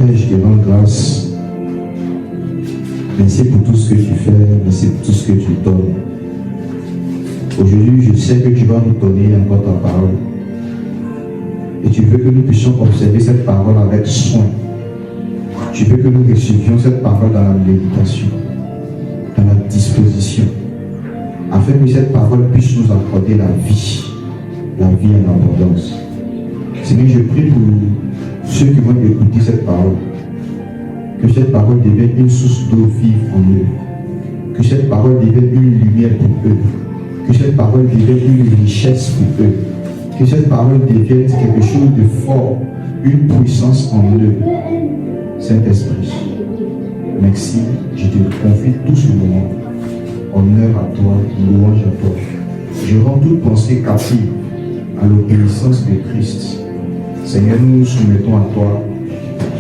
Père, je te rends grâce. Merci pour tout ce que tu fais, merci pour tout ce que tu donnes. Aujourd'hui, je sais que tu vas nous donner encore ta parole. Et tu veux que nous puissions observer cette parole avec soin. Tu veux que nous recevions cette parole dans la méditation, dans la disposition, afin que cette parole puisse nous accorder la vie en abondance. Seigneur, je prie pour ceux qui vont écouter cette parole, que cette parole devienne une source d'eau vive en eux, que cette parole devienne une lumière pour eux, que cette parole devienne une richesse pour eux, que cette parole devienne quelque chose de fort, une puissance en eux. Saint-Esprit, merci, je te confie tout ce moment. Honneur à toi, louange à toi. Je rends toute pensée captive à l'obéissance de Christ. Seigneur, nous nous soumettons à toi.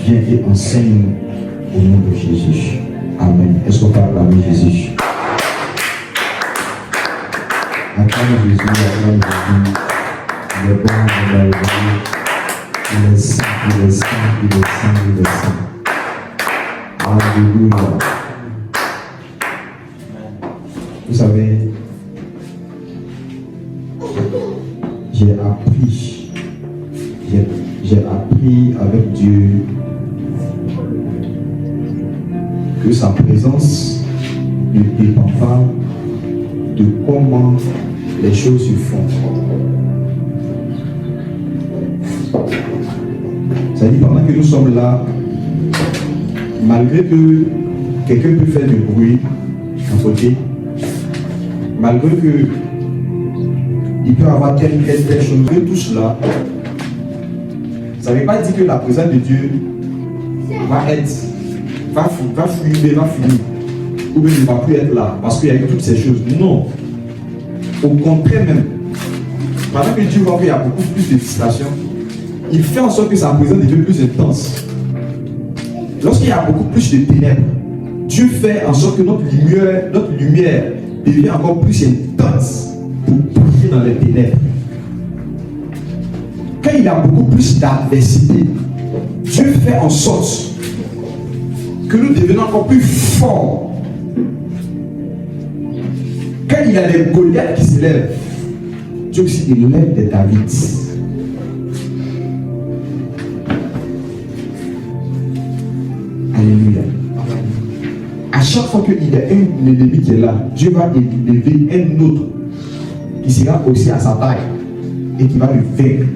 Viens et enseigne-nous au nom de Jésus. Amen. Est-ce qu'on peut acclamer Jésus? Acclame Jésus, acclame Jésus. Il est bon, il est bon. Il est saint, il est saint, il est saint, il est saint. Alléluia. Vous savez, j'ai appris avec Dieu que sa présence ne dépend pas de comment les choses se font. C'est-à-dire, pendant que nous sommes là, malgré que quelqu'un peut faire du bruit à côté, malgré que il peut avoir telle chose, que tout cela, ça ne veut pas dire que la présence de Dieu va fuir, ou bien ne va plus être là, parce qu'il y a eu toutes ces choses. Non. Au contraire même, pendant que Dieu voit qu'il y a beaucoup plus de distractions, il fait en sorte que sa présence devient plus intense. Lorsqu'il y a beaucoup plus de ténèbres, Dieu fait en sorte que notre lumière devient encore plus intense pour briller dans les ténèbres. Quand il y a beaucoup plus d'adversité, Dieu fait en sorte que nous devenons encore plus forts. Quand il y a des Goliaths qui se lèvent, Dieu aussi élève des David. Alléluia. À chaque fois qu'il y a un ennemi qui est là, Dieu va élever un autre qui sera aussi à sa taille et qui va le vaincre.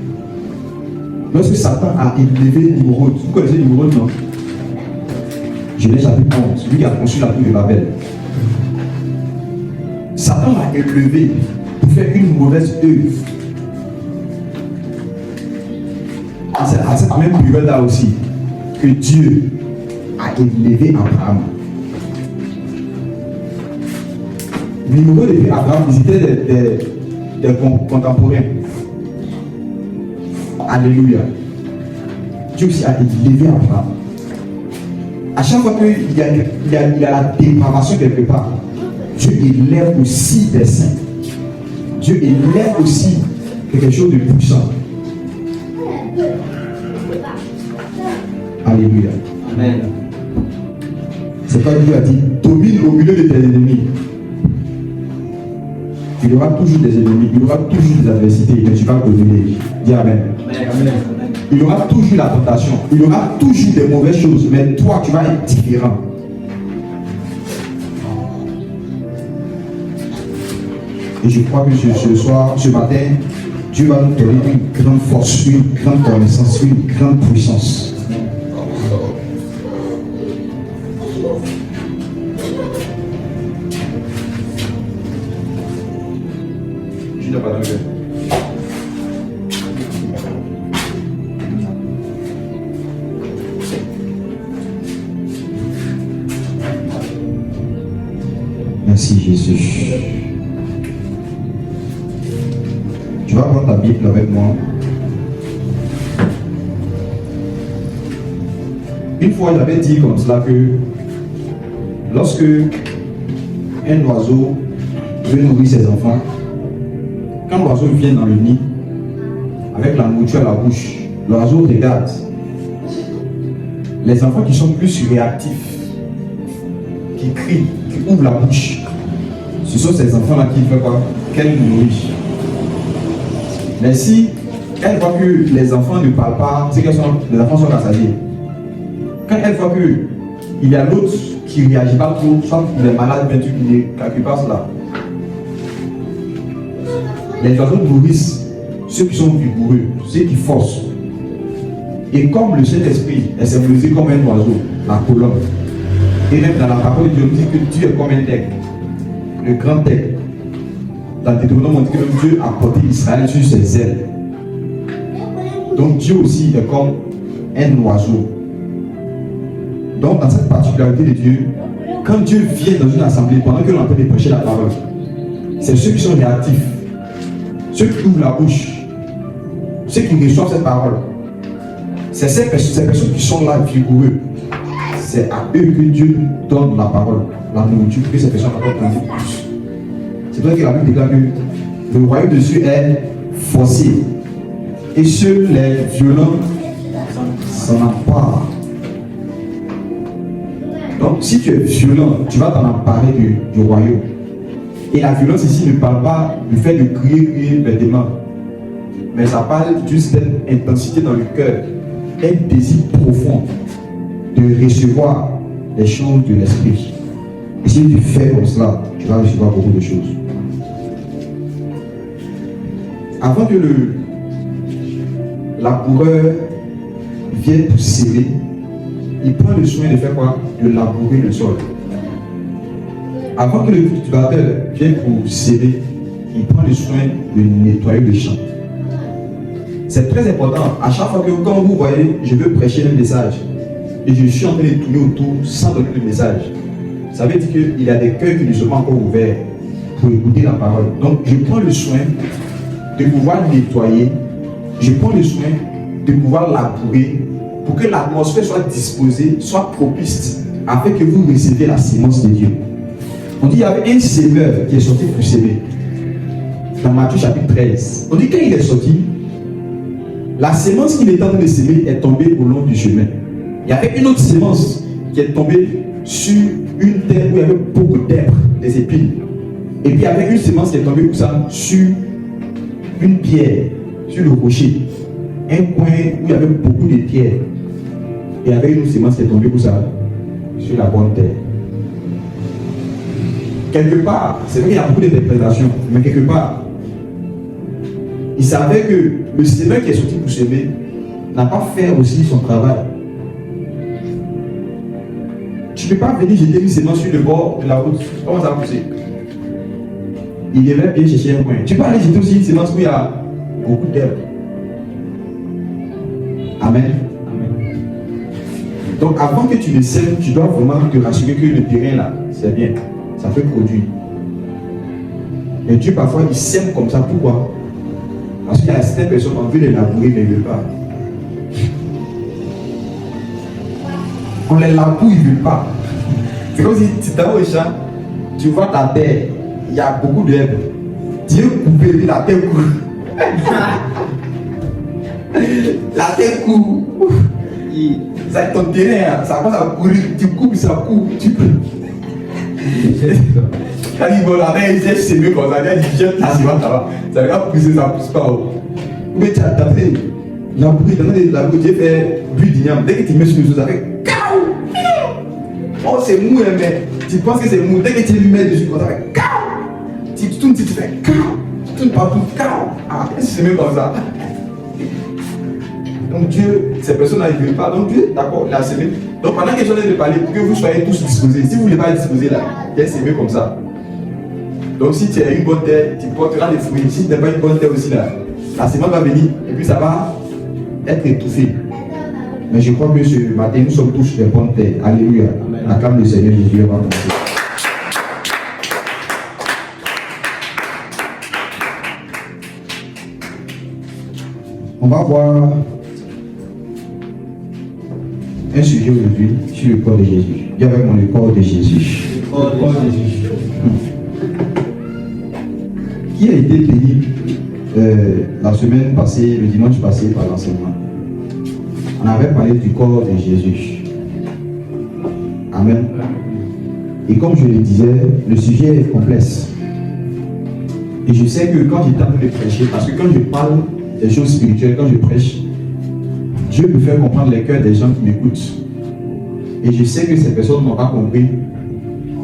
Lorsque Satan a élevé Nimrod, vous connaissez Nimrod, non? Genèse chapitre 11, lui qui a conçu la tour de Babel. Satan l'a élevé pour faire une mauvaise œuvre. À cette même période-là aussi, que Dieu a élevé Abraham. Nimrod et Abraham, ils étaient des contemporains. Alléluia. Dieu aussi a élevé Abraham. À chaque fois qu'il y a la dépravation quelque part, Dieu élève aussi des saints. Dieu élève aussi quelque chose de puissant. Alléluia. Amen. C'est pas Dieu a dit, domine au milieu de tes ennemis. Il y aura toujours des ennemis, il y aura toujours des adversités, mais tu vas dominer. Dis Amen. Amen. Il y aura toujours la tentation, il y aura toujours des mauvaises choses, mais toi tu vas être différent. Et je crois que ce matin, Dieu va nous donner une grande force, une grande connaissance, une grande puissance. Je n'ai pas d'envie. Merci Jésus. Tu vas prendre ta Bible avec moi. Une fois, j'avais dit comme cela que lorsque un oiseau veut nourrir ses enfants, quand l'oiseau vient dans le nid, avec la nourriture à la bouche, l'oiseau regarde. Les enfants qui sont plus réactifs, qui crient, qui ouvrent la bouche, ce sont ces enfants-là qui font quoi? Qu'elle nourrit. Mais si elle voit que les enfants ne parlent pas, c'est que les enfants sont rassasiés. Quand elle voit qu'il y a l'autre qui ne réagit pas trop, soit il est malade, bien sûr, il est quelque part cela. Les oiseaux nourrissent ceux qui sont vigoureux, ceux qui forcent. Et comme le Saint-Esprit est symbolisé comme un oiseau, la colombe, et même dans la parole de Dieu, on dit que Dieu est comme un aigle, le grand aigle. Dans Deutéronome, on dit que même Dieu a porté Israël sur ses ailes. Donc Dieu aussi est comme un oiseau. Donc dans cette particularité de Dieu, quand Dieu vient dans une assemblée, pendant que l'on est en train de prêcher la parole, c'est ceux qui sont réactifs, ceux qui ouvrent la bouche, ceux qui reçoivent cette parole. C'est ces personnes qui sont là vigoureux. C'est à eux que Dieu donne la parole, la nourriture, pour que ces personnes apportent un peu plus. C'est pour ça que la Bible déclare que le royaume de Dieu est forcé. Et seuls les violents s'en emparent. Donc, si tu es violent, tu vas t'en emparer du royaume. Et la violence ici ne parle pas du fait de crier bêtement, mais ça parle d'une certaine intensité dans le cœur, un désir profond de recevoir les choses de l'esprit. Et si tu fais comme cela, tu vas recevoir beaucoup de choses. Avant que le laboureur vienne pour s'aimer, il prend le soin de faire quoi? De labourer le sol. Avant que le cultivateur vienne pour s'aimer, il prend le soin de nettoyer le champ. C'est très important. À chaque fois que, quand vous voyez, je veux prêcher un message et je suis en train de tourner autour sans donner le message, ça veut dire qu'il y a des cœurs qui ne sont pas encore ouverts pour écouter la parole. Donc, je prends le soin de pouvoir nettoyer, je prends le soin de pouvoir labourer pour que l'atmosphère soit disposée, soit propice, afin que vous receviez la sémence de Dieu. On dit qu'il y avait un semeur qui est sorti pour s'aimer. Dans Matthieu chapitre 13. On dit quand il est sorti, la sémence qu'il était en train de s'aimer est tombée au long du chemin. Il y avait une autre sémence qui est tombée sur une terre où il y avait beaucoup d'herbes, des épines. Et puis il y avait une sémence qui est tombée sur une pierre, sur le rocher. Un coin où il y avait beaucoup de pierres. Et il y avait une autre sémence qui est tombée sur la bonne terre. Quelque part, c'est vrai qu'il y a beaucoup d'interprétations, mais quelque part, il savait que le semeur qui est sorti pour s'aimer n'a pas fait aussi son travail. Tu ne peux pas venir jeter une sémence sur le bord de la route. Comment ça va pousser? Il devrait bien chercher un coin. Tu peux aller jeter aussi une sémence où il y a beaucoup d'herbe. Amen. Amen. Donc avant que tu le sèmes, tu dois vraiment te rassurer que le terrain là, c'est bien. Ça peut produire. Mais Dieu parfois il sème comme ça. Pourquoi? Parce qu'il y a certaines personnes qui ont envie de labourer mais ils ne veulent pas. On les laboure, ils ne veulent pas. C'est comme si tu t'en vas au champ, tu vois ta terre, il y a beaucoup d'herbe. Tu veux couper et puis la terre court. La terre court. C'est ton terrain, ça commence à courir, tu coupes, ça court, tu peux. Quand il va là, il dit c'est mieux comme ça, il dit jette la ciment, ça va. Ça va pousser, ça ne pousse pas. Mais tu as fait la bouille, tu fais but d'igname. Dès que tu mets sur le dos, ça fait kaou. Oh, c'est mou, mais tu penses que c'est mou. Dès que tu le mets dessus, ça fait kaou. Tu tournes, tu fais kaou. Tu tournes partout, kaou. Ah, c'est mieux comme ça. Donc Dieu, ces personnes-là, ils ne veulent pas. Donc Dieu, d'accord, il a semé. Donc pendant que je viens de parler, pour que vous soyez tous disposés, si vous ne voulez pas être disposés là, il y a semé comme ça. Donc si tu as une bonne terre, tu porteras des fruits. Si tu n'as pas une bonne terre aussi là, la semence va venir et puis ça va être étouffé. Mais je crois que ce matin, nous sommes tous des bonnes terres. Alléluia. Acclame le Seigneur Jésus. Va commencer. On va voir un sujet aujourd'hui sur le corps de Jésus. Viens avec moi, le corps de Jésus. Le corps de Jésus. Qui a été béni la semaine passée, le dimanche passé par l'enseignement? On avait parlé du corps de Jésus. Amen. Et comme je le disais, le sujet est complexe. Et je sais que quand j'étais en train de prêcher, parce que quand je parle des choses spirituelles, quand je prêche, Dieu me fait comprendre les cœurs des gens qui m'écoutent. Et je sais que ces personnes n'ont pas compris,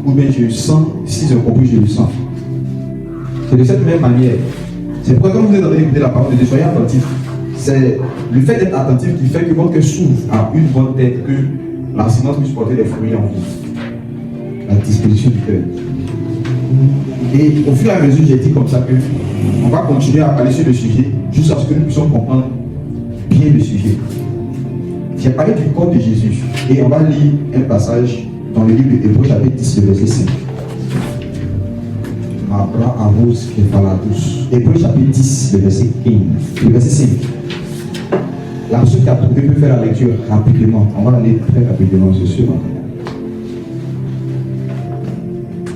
ou bien je le sens, si ont compris, je le sens. C'est de cette même manière. C'est pourquoi quand vous êtes en train d'écouter la parole de Dieu, soyez attentifs. C'est le fait d'être attentif qui fait que votre cœur s'ouvre à une bonne tête, que l'enseignement puisse porter des fruits en vous. La disposition du cœur. Et au fur et à mesure, j'ai dit comme ça que on va continuer à parler sur le sujet jusqu'à ce que nous puissions comprendre bien le sujet. J'ai parlé du corps de Jésus et on va lire un passage dans le livre de Hébreux chapitre 10, le verset 5. Hébreux chapitre 10, le verset 15, le verset 5. La personne qui a trouvé peut faire la lecture rapidement. On va aller très rapidement, c'est sûr.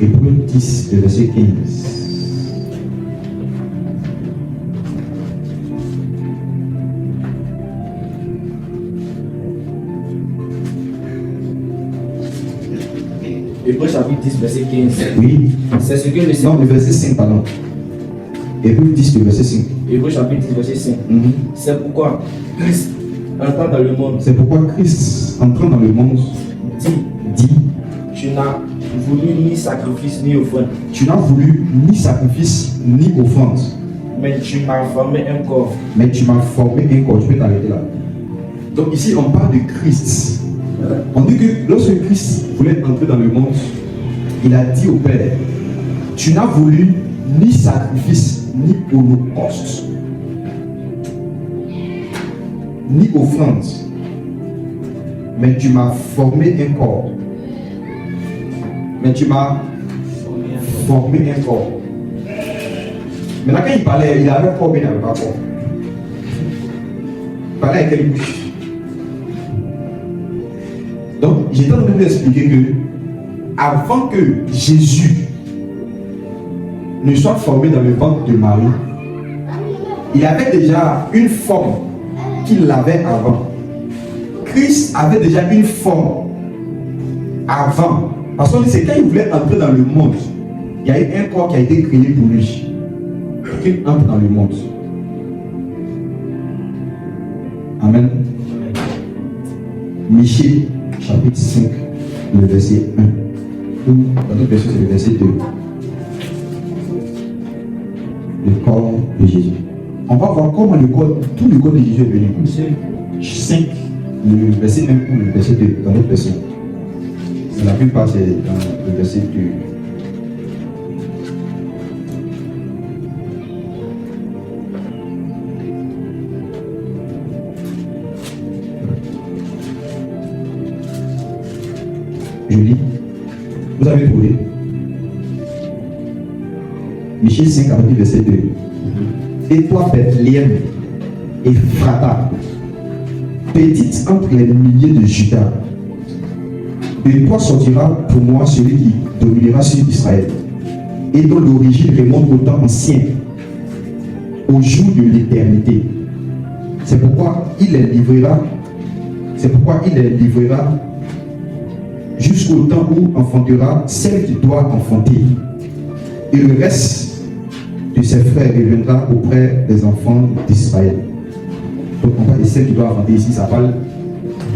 Hébreux 10, le verset 15. Hébreux chapitre 10, verset 15. Oui. C'est ce que le Seigneur. Non, le verset 5, pardon. Hébreux 10, le verset 5. Hébreux chapitre 10, verset 5. C'est pourquoi Christ, entrant dans le monde, C'est pourquoi Christ, entrant dans le monde, dit tu n'as voulu ni sacrifice ni offrande, tu n'as voulu ni sacrifice ni offrande, mais tu m'as formé un corps. mais tu m'as formé un corps. Tu peux t'arrêter là. Donc ici, on parle de Christ. On dit que lorsque Christ voulait entrer dans le monde, il a dit au Père, tu n'as voulu ni sacrifice ni holocauste, ni offrande, mais tu m'as formé un corps. Mais tu m'as formé un corps. Maintenant, quand il parlait, il avait corps, mais il n'avait pas corps. Il parlait avec quelle bouche? Donc, j'étais en train de vous expliquer que avant que Jésus ne soit formé dans le ventre de Marie, il avait déjà une forme qu'il avait avant. Christ avait déjà une forme avant. Parce qu'on dit c'est quand il voulait entrer dans le monde, il y a eu un corps qui a été créé pour lui. Pour qu'il entre dans le monde. Amen. Michée, chapitre 5, le verset 1. Ou dans d'autres versions, c'est le verset 2. Le corps de Jésus. On va voir comment tout le corps de Jésus est venu. 5, le verset 1 ou le verset 2, dans d'autres versions. La plupart, c'est dans le verset 2. Je lis. Vous avez trouvé? Michée 5, verset 2. Et toi, Bethléem, Ephrata, petite entre les milliers de Juda, de toi sortira pour moi celui qui dominera sur Israël, et dont l'origine remonte au temps ancien, au jour de l'éternité. C'est pourquoi il les livrera jusqu'au temps où enfantera celle qui doit enfanter. Et le reste de ses frères reviendra auprès des enfants d'Israël. Donc on parle de celle qui doit enfanter ici, ça parle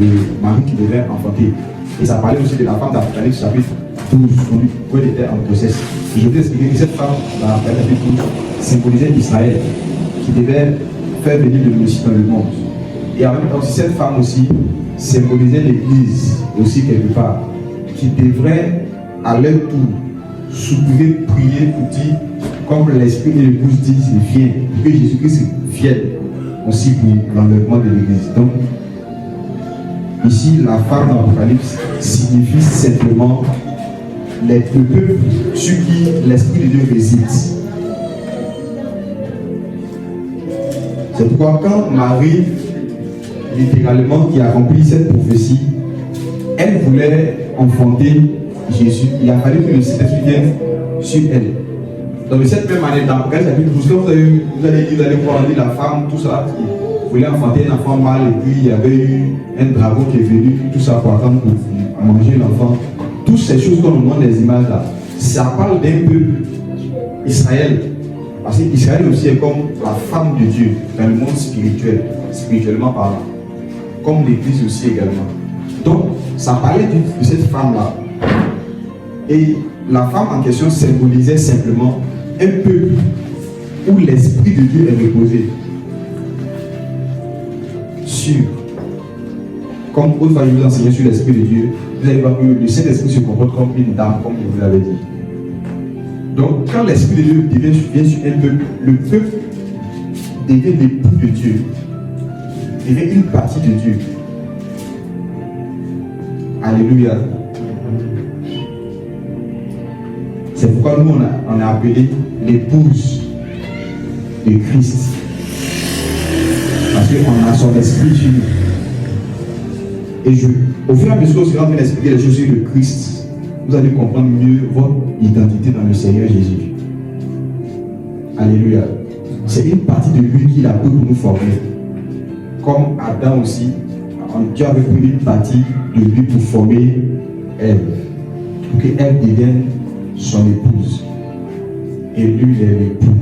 de Marie qui devait enfanter. Et ça parlait aussi de la femme d'Apocalypse chapitre 12, où elle était en grossesse. Et je vais expliquer que cette femme d'Apocalypse chapitre 12 symbolisait Israël, qui devait faire venir le Messie dans le monde. Et en même temps, cette femme aussi symbolisait l'Église, aussi quelque part, qui devrait à leur tour soulever, prier pour dire, comme l'Esprit de l'Épouse dit, viens, que Jésus-Christ vienne aussi pour l'enlèvement de l'Église. Donc, ici, la femme d'Apocalypse signifie simplement les peuples sur qui l'Esprit de Dieu réside. C'est pourquoi quand Marie, littéralement, qui a rempli cette prophétie, elle voulait enfanter Jésus. Il a fallu que le Saint-Esprit vienne sur elle. Donc de cette même année, dans Apocalypse chapitre 12, vous allez voir la femme, tout ça, voulait enfanter un enfant mâle et puis il y avait eu un dragon qui est venu, tout ça pour attendre pour manger l'enfant. Toutes ces choses qu'on nous montre des images là, ça parle d'un peuple, Israël. Parce qu'Israël aussi est comme la femme de Dieu dans le monde spirituel, spirituellement parlant. Comme l'Église aussi également. Donc, ça parlait de cette femme-là. Et la femme en question symbolisait simplement un peuple où l'Esprit de Dieu est reposé. Sur. Comme autrefois je vous enseignais sur l'Esprit de Dieu, vous allez voir que le Saint-Esprit se comporte comme une dame, comme je vous l'avais dit. Donc, quand l'Esprit de Dieu vient sur un peuple, le peuple devient l'époux de Dieu, devient une partie de Dieu. Alléluia. C'est pourquoi nous, on a appelé l'épouse de Christ. Parce qu'on a son esprit chez nous. Et au fur et à mesure que vous allez expliquer les choses sur le Christ, vous allez comprendre mieux votre identité dans le Seigneur Jésus. Alléluia. C'est une partie de lui qu'il a pris pour nous former. Comme Adam aussi, Dieu avait pris une partie de lui pour former Ève. Pour qu'elle devienne son épouse. Et lui, il est l'époux.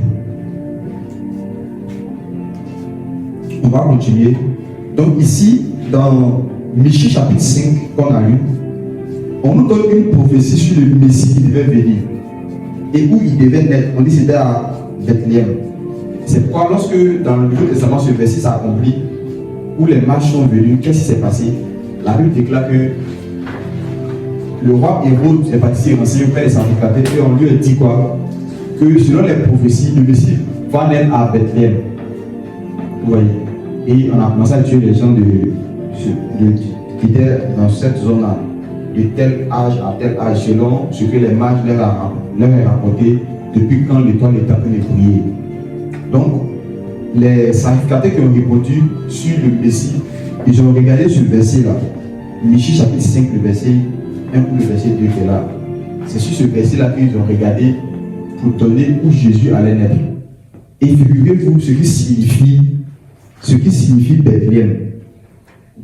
On va continuer. Donc ici, dans Michée chapitre 5 qu'on a lu, on nous donne une prophétie sur le Messie qui devait venir et où il devait naître. On dit que c'était à Bethléem. C'est pourquoi lorsque dans le Nouveau Testament ce verset s'accomplit, où les mages sont venus, qu'est-ce qui s'est passé? La Bible déclare que le roi Hérode est parti se renseigner auprès des sacrificateurs et on lui a dit quoi? Que selon les prophéties, le Messie va naître à Bethléem. Vous voyez? Et on a commencé à tuer les gens qui étaient dans cette zone-là, de tel âge à tel âge, selon ce que les mages leur ont rapporté depuis quand l'étoile est en train de briller. Donc, les sacrificateurs qui ont répondu sur le Messie, ils ont regardé ce verset-là, Michée chapitre 5, le verset 1 ou le verset 2 qui est là. C'est sur ce verset-là qu'ils ont regardé pour donner où Jésus allait naître. Et figurez-vous ce qui signifie Bethléem.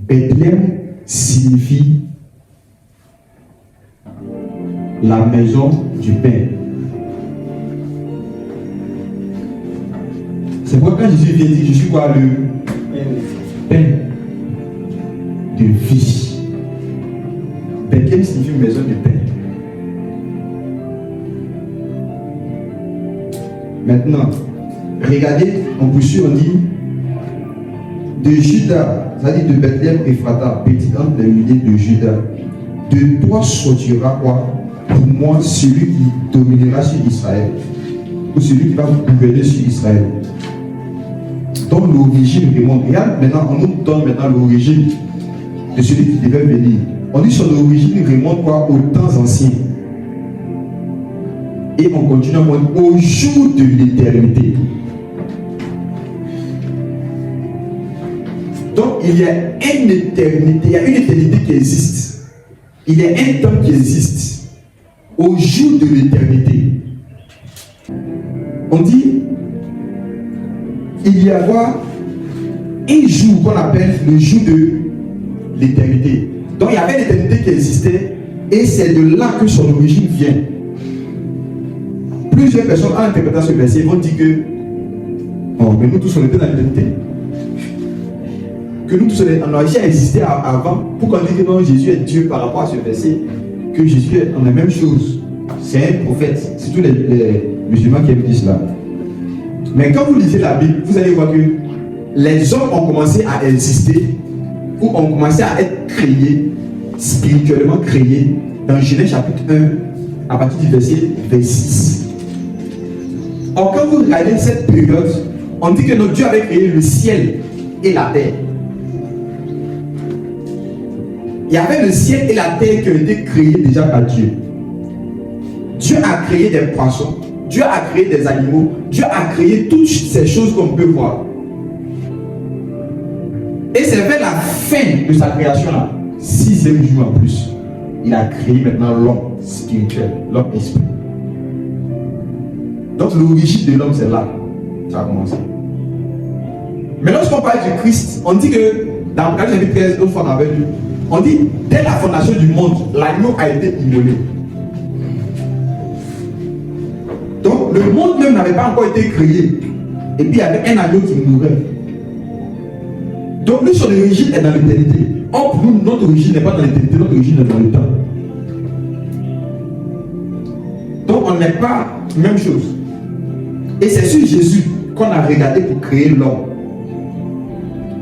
Bethléem signifie la maison du pain. C'est pourquoi quand Jésus vient dire, je suis quoi? Le pain de vie. Bethléem signifie maison de pain. Maintenant, regardez, on poursuit, on dit de Juda, c'est-à-dire de Bethléem Ephrata, petite entre les milliers de Juda, de toi sortira quoi? Pour moi, celui qui dominera sur Israël, ou celui qui va gouverner sur Israël. Donc l'origine remonte. Regarde, maintenant, on nous donne maintenant l'origine de celui qui devait venir. On dit son origine remonte quoi? Aux temps anciens. Et on continue à voir au jour de l'éternité. Donc il y a une éternité qui existe. Il y a un temps qui existe. Au jour de l'éternité. On dit, il y a un jour qu'on appelle le jour de l'éternité. Donc il y avait l'éternité qui existait et c'est de là que son origine vient. Plusieurs personnes, en interprétant ce verset, vont dire que mais nous tous on était dans l'éternité. Que nous tous on a réussi à exister avant. Pourquoi on dit que non, Jésus est Dieu par rapport à ce verset? Que Jésus est en la même chose. C'est un prophète. C'est tous les musulmans qui aiment dire cela. Mais quand vous lisez la Bible, vous allez voir que les hommes ont commencé à exister ou ont commencé à être créés, spirituellement créés, dans Genèse chapitre 1, à partir du verset 26. Or, quand vous regardez cette période, on dit que notre Dieu avait créé le ciel et la terre. Il y avait le ciel et la terre qui ont été créés déjà par Dieu. Dieu a créé des poissons, Dieu a créé des animaux, Dieu a créé toutes ces choses qu'on peut voir. Et c'est vers la fin de sa création là, 6e jour en plus, il a créé maintenant l'homme spirituel, l'homme esprit. Donc l'origine de l'homme c'est là, ça a commencé. Mais lorsqu'on parle du Christ, on dit que, dans Apocalypse chapitre 13, l'autre fois on avait lu, on dit, dès la fondation du monde, l'agneau a été immolé. Donc, le monde même n'avait pas encore été créé. Et puis, il y avait un agneau qui mourait. Donc, lui, son origine est dans l'éternité. Or, pour nous, notre origine n'est pas dans l'éternité, notre origine est dans le temps. Donc, on n'est pas même chose. Et c'est sur Jésus qu'on a regardé pour créer l'homme.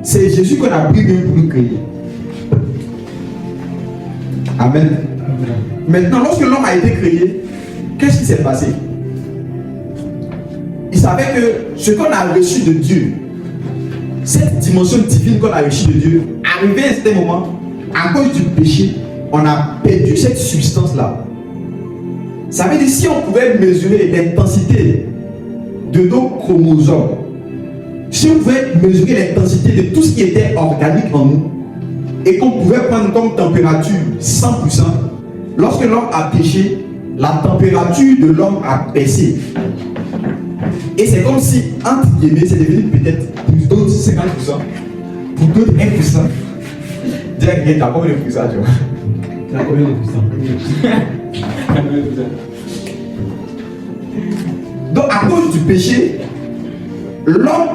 C'est Jésus qu'on a pris pour nous créer. Amen. Maintenant, lorsque l'homme a été créé, qu'est-ce qui s'est passé? Il savait que ce qu'on a reçu de Dieu, cette dimension divine qu'on a reçue de Dieu, arrivé à un certain moment, à cause du péché, on a perdu cette substance-là. Ça veut dire si on pouvait mesurer l'intensité de nos chromosomes, si on pouvait mesurer l'intensité de tout ce qui était organique en nous, et qu'on pouvait prendre comme température 100%, lorsque l'homme a péché, la température de l'homme a baissé. Et c'est comme si, entre guillemets, c'est devenu peut-être pour d'autres 50%, pour d'autres 1%. Dis à quelqu'un, t'as combien de pourcents, tu vois? T'as combien de pourcents? Donc, à cause du péché, l'homme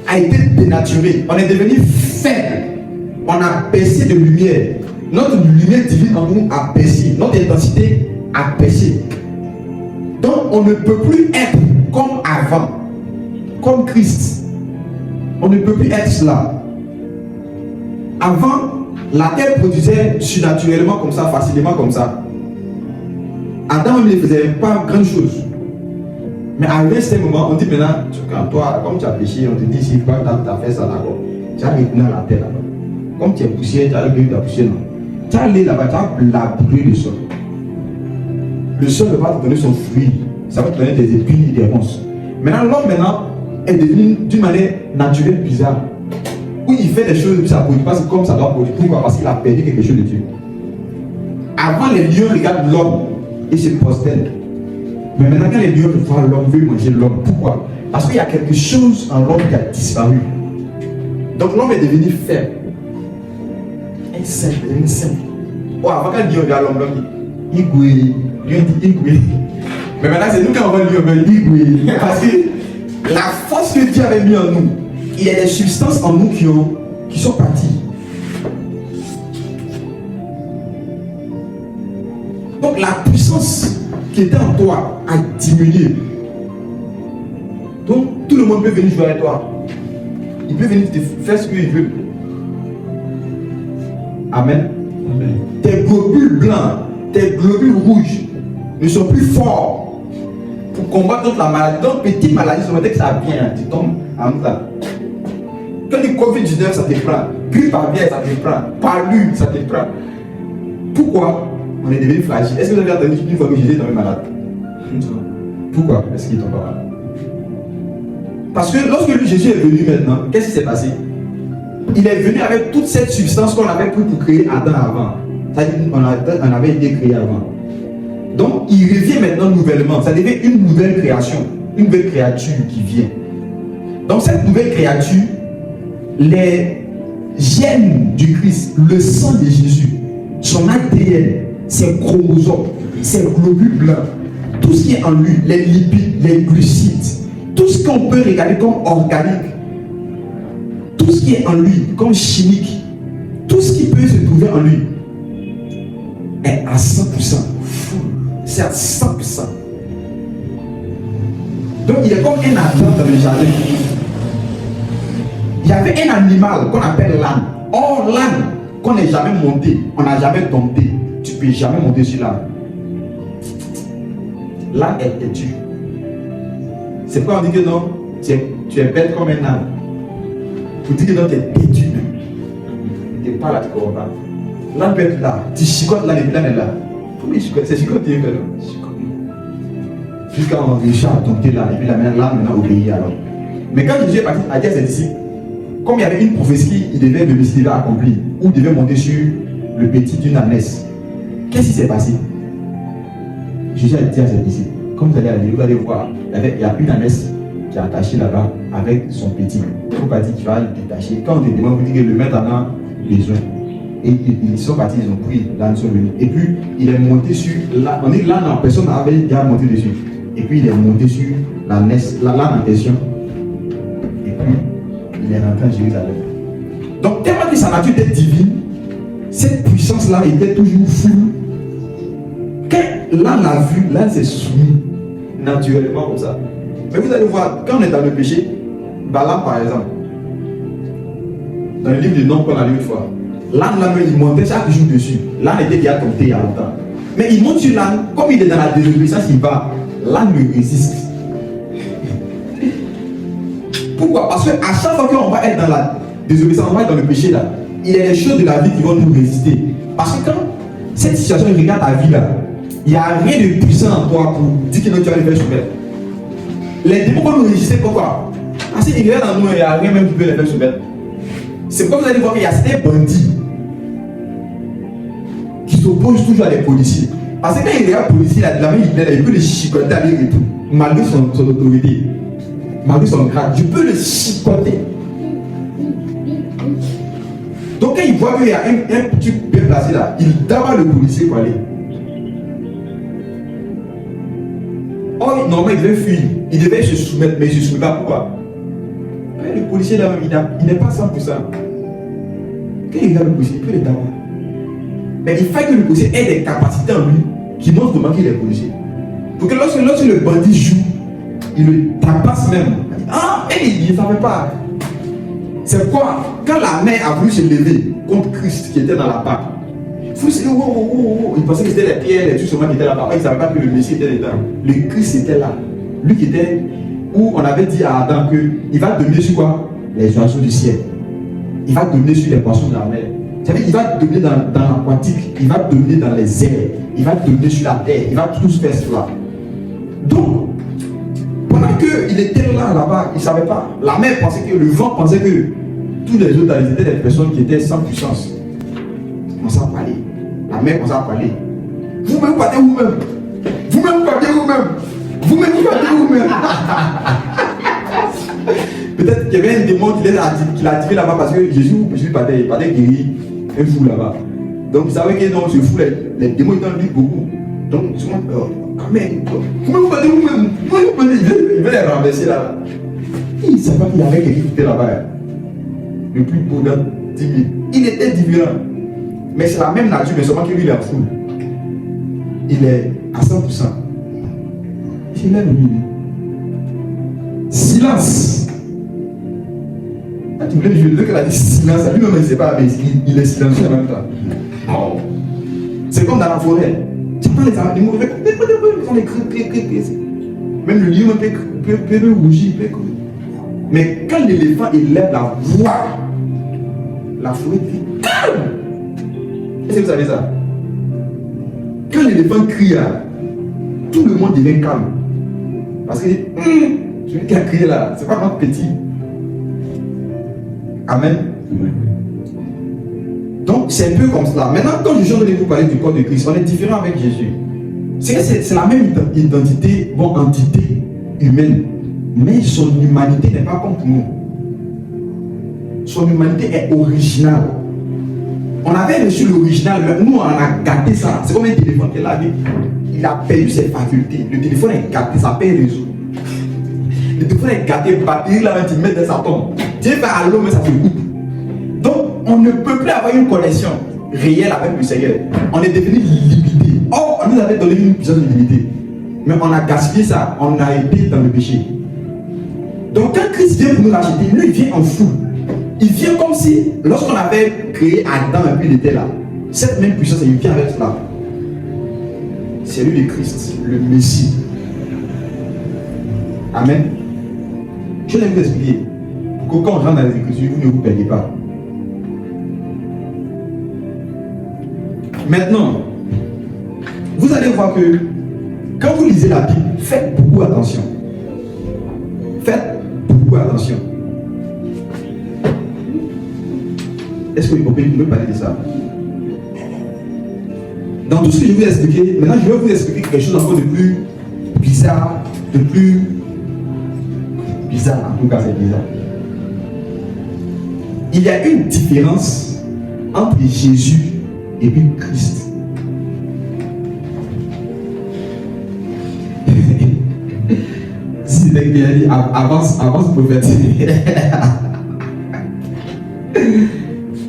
a été dénaturé. On est devenu faible. On a baissé de lumière. Notre lumière divine en nous a baissé. Notre intensité a baissé. Donc, on ne peut plus être comme avant, comme Christ. On ne peut plus être cela. Avant, la terre produisait surnaturellement comme ça, facilement comme ça. Adam ne faisait pas grand chose. Mais arrivé à ce moment, on dit maintenant, quand toi, comme tu as péché, on te dit si tu as fait ça d'accord, tu as retourné à la terre là-bas. Comme tu es poussière, tu as réglé ta poussière là. Tu as allé là-bas, tu as labouré le sol. Le sol ne va pas te donner son fruit, ça va te donner des épines et des ronces. Maintenant, l'homme est devenu d'une manière naturelle bizarre. Où il fait des choses, ça ne produit pas comme ça doit produire. Pourquoi? Parce qu'il a perdu quelque chose de Dieu. Avant, les lions regardent l'homme et se prosternent. Mais maintenant, quand les lions voient l'homme, veulent manger l'homme. Pourquoi? Parce qu'il y a quelque chose en l'homme qui a disparu. Donc l'homme est devenu faible. Et simple, devenu simple. Oh, avant quand le lion regarde l'homme, il gouille. Lion dit il gouille. Mais maintenant, c'est nous qui avons le lion, il gouille. Parce que la force que Dieu avait mis en nous, il y a des substances en nous qui sont parties. Donc la puissance qui était en toi a diminué. Donc tout le monde peut venir jouer avec toi. Il peut venir te faire ce qu'il veut. Amen. Amen. Tes globules blancs, tes globules rouges ne sont plus forts pour combattre contre la maladie. Donc petite maladie, ça veut dire que ça vient, tu tombes en ça. Quand le Covid-19 ça te prend, grippe aviaire ça te prend, palu ça te prend. Pourquoi on est devenu fragile? Est-ce que vous avez entendu une fois que Jésus est tombé malade? Pourquoi est-ce qu'il tombe pas malade? Parce que lorsque Jésus est venu maintenant, qu'est-ce qui s'est passé? Il est venu avec toute cette substance qu'on avait pris pour créer Adam avant. C'est-à-dire on avait été créé avant. Donc il revient maintenant nouvellement. Ça devient une nouvelle création, une nouvelle créature qui vient. Donc cette nouvelle créature, les gènes du Christ, le sang de Jésus, son ADN, ses chromosomes, ses globules blancs, tout ce qui est en lui, les lipides, les glucides, tout ce qu'on peut regarder comme organique, tout ce qui est en lui comme chimique, tout ce qui peut se trouver en lui est à 100%. C'est à 100%. Donc il est comme un Adam dans le jardin. Il y avait un animal qu'on appelle l'âne. Or l'âne, qu'on n'est jamais monté, on n'a jamais dompté. Tu ne peux jamais monter sur l'âne. L'âne est têtu. C'est pourquoi on dit que non, tu es bête comme un âne. Pour dire que non, tu es têtu même. Tu n'es pas là, tu ne comprends pas. L'âne peut être là. Tu chicotes l'âne et puis l'âne est là. Pourquoi chicote? C'est chicoter que non. Jusqu'à on réussit à dompter l'âne et puis l'âne maintenant obéit alors. Mais quand Jésus est parti à dire à ses disciples, comme il y avait une prophétie, il devait accomplir, ou il devait monter sur le petit d'une ânesse. Qu'est-ce qui s'est passé? Jésus a dit à ses disciples, comme vous allez aller, vous allez voir, il y a une ânesse qui est attaché là-bas avec son petit. Il ne faut pas dire que tu vas le détacher. Quand on te demande, on dit que le maître en a besoin. Et ils sont partis, ils ont pris, l'âne sont venus. Et puis, il est monté sur l'âne. On dit que l'âne, personne n'avait déjà monté dessus. Et puis, il est monté sur l'âne en question. Et puis, il est rentré à Jérusalem. Donc, tellement que sa nature était divine, cette puissance-là était toujours floue. Quand l'âne l'a vu, l'âne s'est soumis naturellement comme ça. Mais vous allez voir, quand on est dans le péché, Balaam par exemple, dans le livre de Nombres qu'on a lu une fois, l'âne là, il montait chaque jour dessus. L'âne était déjà tombé il y a longtemps. Mais il monte sur l'âne, comme il est dans la désobéissance, il va. L'âne le résiste. Pourquoi? Parce qu'à chaque fois qu'on va être dans la désobéissance, on va être dans le péché là, il y a des choses de la vie qui vont nous résister. Parce que quand cette situation regarde ta vie là, il n'y a rien de puissant en toi pour dire que non, tu vas le faire soumettre. Les démons vont nous résister, pourquoi? Parce qu'il y a dans nous, il n'y a rien même qui peut les faire soumettre. C'est pourquoi vous allez voir qu'il y a certains bandits qui s'opposent toujours à des policiers. Parce que quand il regarde les policiers, la main il peut les chicoter avec et tout, malgré son autorité, malgré son grade. Je peux le chicoter. Donc quand il voit qu'il y a un petit bien placé là, il tabasse le policier pour aller. Or, normalement, il devait fuir, il devait se soumettre, mais il ne se soumet pas. Pourquoi? Le policier là-même, il n'est pas 100%. Quand il regarde le policier, il peut le tabac. Mais il faut que le policier ait des capacités en lui qui montrent comment il est policier. Pour que lorsque le bandit joue, il le tabasse même. Ah, et il ne savait pas. C'est quoi? Quand la main a voulu se lever contre Christ qui était dans la barque, il pensait que c'était les pierres, les trucs seulement qui étaient là-bas. Il ne savait pas que le Messie était dedans. Le Christ était là. Lui qui était où on avait dit à Adam qu'il va dominer sur quoi? Les oiseaux du ciel. Il va dominer sur les poissons de la mer. C'est-à-dire qu'il va dominer dans l'aquatique, il va dominer dans les airs, il va dominer sur la terre, il va tout faire cela. Donc, pendant qu'il était là-bas, il ne savait pas. La mer pensait que, le vent pensait que tous les autres étaient des personnes qui étaient sans puissance. Il commençait à parler. La mer commençait à parler. Vous-même, vous partez vous-même. Vous-même, vous partez vous-même. Vous-même, vous partez vous-même. Peut-être qu'il y avait un démon qui l'a attiré là-bas parce que Jésus partait guérir un fou là-bas. Donc, vous savez que dans ce fou, les démons ils en lui beaucoup. Donc, souvent, quand même, vous partez vous-même. Il veut les renverser là. Il ne savait pas qu'il y avait quelqu'un qui était là-bas. Le plus beau dans 10 000. Il était différent. Mais c'est la même nature, mais seulement que lui, il est en foule. Il est à 100%. Il est au milieu. Silence. Ah, tu voulais dire qu'elle a dit silence. Lui-même, il ne sait pas, mais il est silencieux en même temps. Oh. C'est comme dans la forêt. Tu prends les animaux, ils font des cris. Même le lion peut rougir. Mais quand l'éléphant élève la voix, la forêt dit calme. Est-ce que vous savez ça? Quand l'éléphant crie, tout le monde devient calme. Parce que celui qui a crié là, c'est pas notre petit. Amen. Donc c'est un peu comme cela. Maintenant, quand je suis en train de vous parler du corps de Christ, on est différent avec Jésus. C'est la même identité, entité humaine. Mais son humanité n'est pas comme nous. Son humanité est originale. On avait reçu l'original, nous on a gâté ça. C'est comme un téléphone qui est là, il a perdu ses facultés. Le téléphone est gâté, ça perd les os. Le téléphone est gâté, batterie là, tu mets dans sa tombe. Tu fais à l'eau, mais ça se coupe. Donc on ne peut plus avoir une connexion réelle avec le Seigneur. On est devenu limité. Or, on nous avait donné une puissance limitée. Mais on a gaspillé ça, on a été dans le péché. Donc quand Christ vient pour nous racheter, lui il vient en foule. Il vient comme si, lorsqu'on avait créé Adam et puis il était là, cette même puissance, il vient avec cela. C'est lui le Christ, le Messie. Amen. Je vais vous expliquer. Pour que quand on rentre dans les Écritures, vous ne vous perdez pas. Maintenant, vous allez voir que quand vous lisez la Bible, faites beaucoup attention. Faites beaucoup attention. Est-ce que vous pouvez me parler de ça? Dans tout ce que je vous ai expliqué, maintenant je vais vous expliquer quelque chose encore de plus bizarre, de plus bizarre, en tout cas c'est bizarre. Il y a une différence entre Jésus et puis Christ. Si c'est bien dit, avance prophète.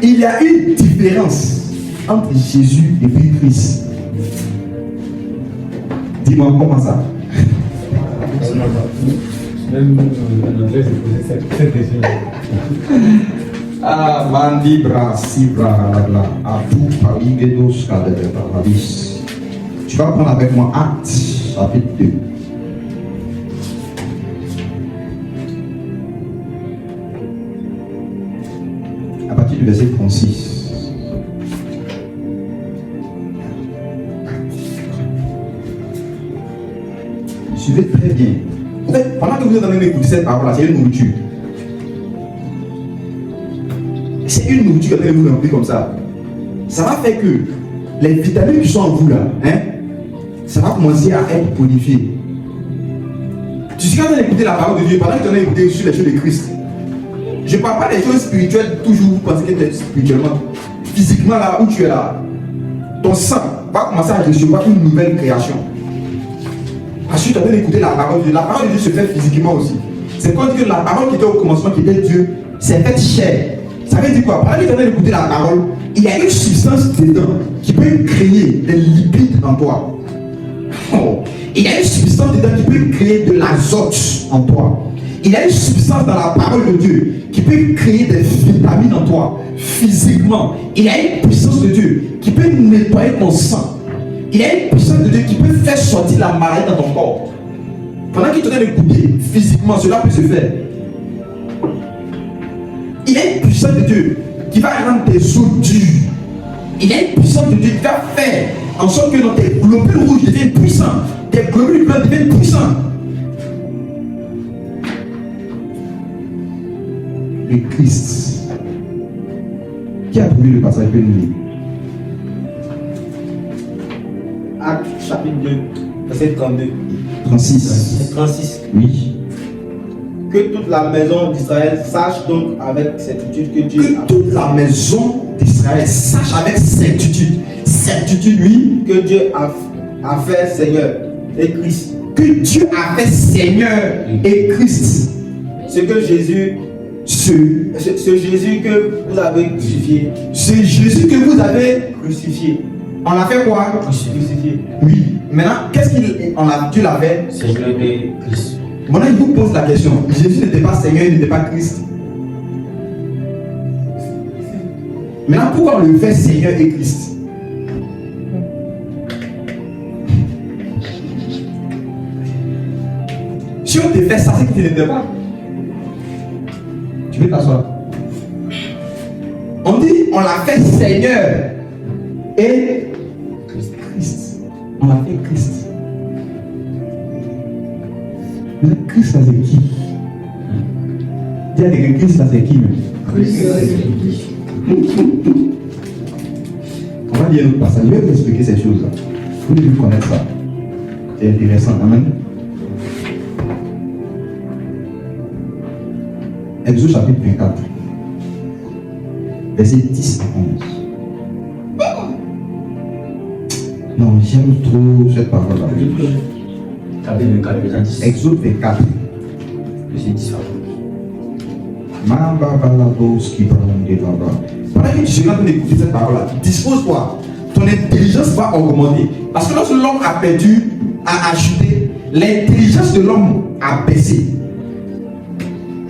Il y a une différence entre Jésus et puis Christ. Dis-moi comment ça? Même en anglais, c'est posé cette question. Ah, mandi brasi brala à tout Paris Gedos Paradis. Tu vas prendre avec moi Actes chapitre 2. À partir du verset 36. Suivez très bien. En fait, pendant que vous êtes en train d'écouter cette parole-là, c'est une nourriture. C'est une nourriture que vous remplir comme ça. Ça va faire que les vitamines qui sont en vous là, ça va commencer à être bonifié. Tu suis en train d'écouter la parole de Dieu pendant que tu es en train d'écouter sur les choses de Christ. Je ne parle pas des choses spirituelles, toujours vous pensez que tu es spirituellement. Physiquement là où tu es là, ton sang va commencer à recevoir une nouvelle création. Parce que tu es en train d'écouter la parole de Dieu. La parole de Dieu se fait physiquement aussi. C'est comme dire que la parole qui était au commencement, qui était Dieu, s'est faite chair. Ça veut dire quoi? Pendant que tu es en train d'écouter la parole, il y a une substance dedans qui peut créer des lipides en toi. Oh. Il y a une substance dedans qui peut créer de l'azote en toi. Il y a une substance dans la parole de Dieu qui peut créer des vitamines en toi, physiquement. Il y a une puissance de Dieu qui peut nettoyer ton sang. Il y a une puissance de Dieu qui peut faire sortir la maladie dans ton corps. Pendant que tu es en train d'écouter, physiquement, cela peut se faire. Il y a une puissance de Dieu qui va rendre tes os durs. Il y a une puissance de Dieu qui va faire en sorte que tes globules rouges deviennent puissants, tes globules blancs deviennent puissants. Le Christ. Qui a trouvé le passage que nous lisons? Actes chapitre 2, verset 32. 36. 36. Oui. Que toute la maison d'Israël sache donc avec certitude que Dieu Que toute la maison d'Israël sache avec certitude. Certitude, oui. que Dieu a fait Seigneur et Christ. Que Dieu a fait Seigneur et Christ. Ce que Jésus, ce Jésus que vous avez crucifié. C'est Jésus que vous avez. Crucifié. On a fait quoi? Crucifié. Oui. Maintenant, qu'est-ce Dieu l'a fait? Seigneur et Christ. Maintenant, il vous pose la question. Jésus n'était pas Seigneur, il n'était pas Christ. Maintenant, pourquoi on le fait Seigneur et Christ? Si on te fait ça, c'est que tu n'étais pas. Tu peux t'asseoir. On dit, on l'a fait Seigneur et Christ. On l'a fait Christ. Mais Christ, ça c'est qui? Dis à quelqu'un, Christ, ça c'est qui même? On va dire un autre passage. Je vais vous expliquer ces choses-là. Vous devez connaître ça. C'est intéressant. Amen. Exode chapitre 24. Verset 10 à 11. Non, j'aime trop cette parole-là. Exode 24. Verset 10 à 11. Pendant que tu seras en train d'écouter cette parole-là, dispose-toi. Ton intelligence va augmenter. Parce que lorsque l'homme a perdu, a ajouté, l'intelligence de l'homme a baissé.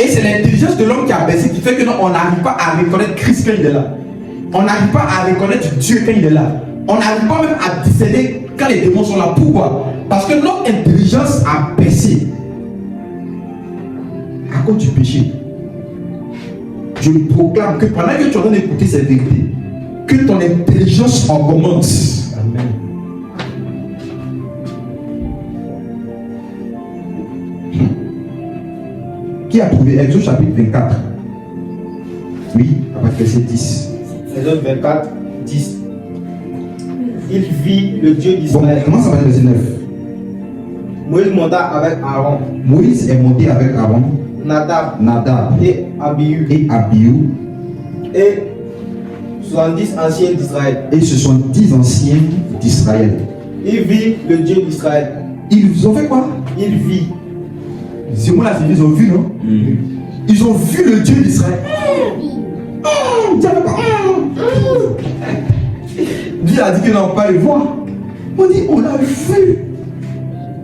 Et c'est l'intelligence de l'homme qui a baissé qui fait que on n'arrive pas à reconnaître Christ quand il est là. On n'arrive pas à reconnaître Dieu quand il est là. On n'arrive pas même à discerner quand les démons sont là. Pourquoi? Parce que notre intelligence a baissé à cause du péché. Je proclame que pendant que tu es en train d'écouter cette vérité, que ton intelligence augmente. Amen. Qui a trouvé Exode chapitre 24? Oui, à partir de verset 10. Exode 24, 10. Il vit le Dieu Bon, d'Israël. comment ça va verset 9? Moïse monta avec Aaron Moïse est monté avec Aaron Nadab et Abihu. Et 70 anciens d'Israël. Et ce sont 10 anciens d'Israël. Ils vivent le Dieu d'Israël. Ils ont fait quoi? Ils vivent. C'est moi là, ils ont vu, non? Ils ont vu le Dieu d'Israël. Dieu a dit qu'ils n'ont pas le voir. On dit, on l'a vu.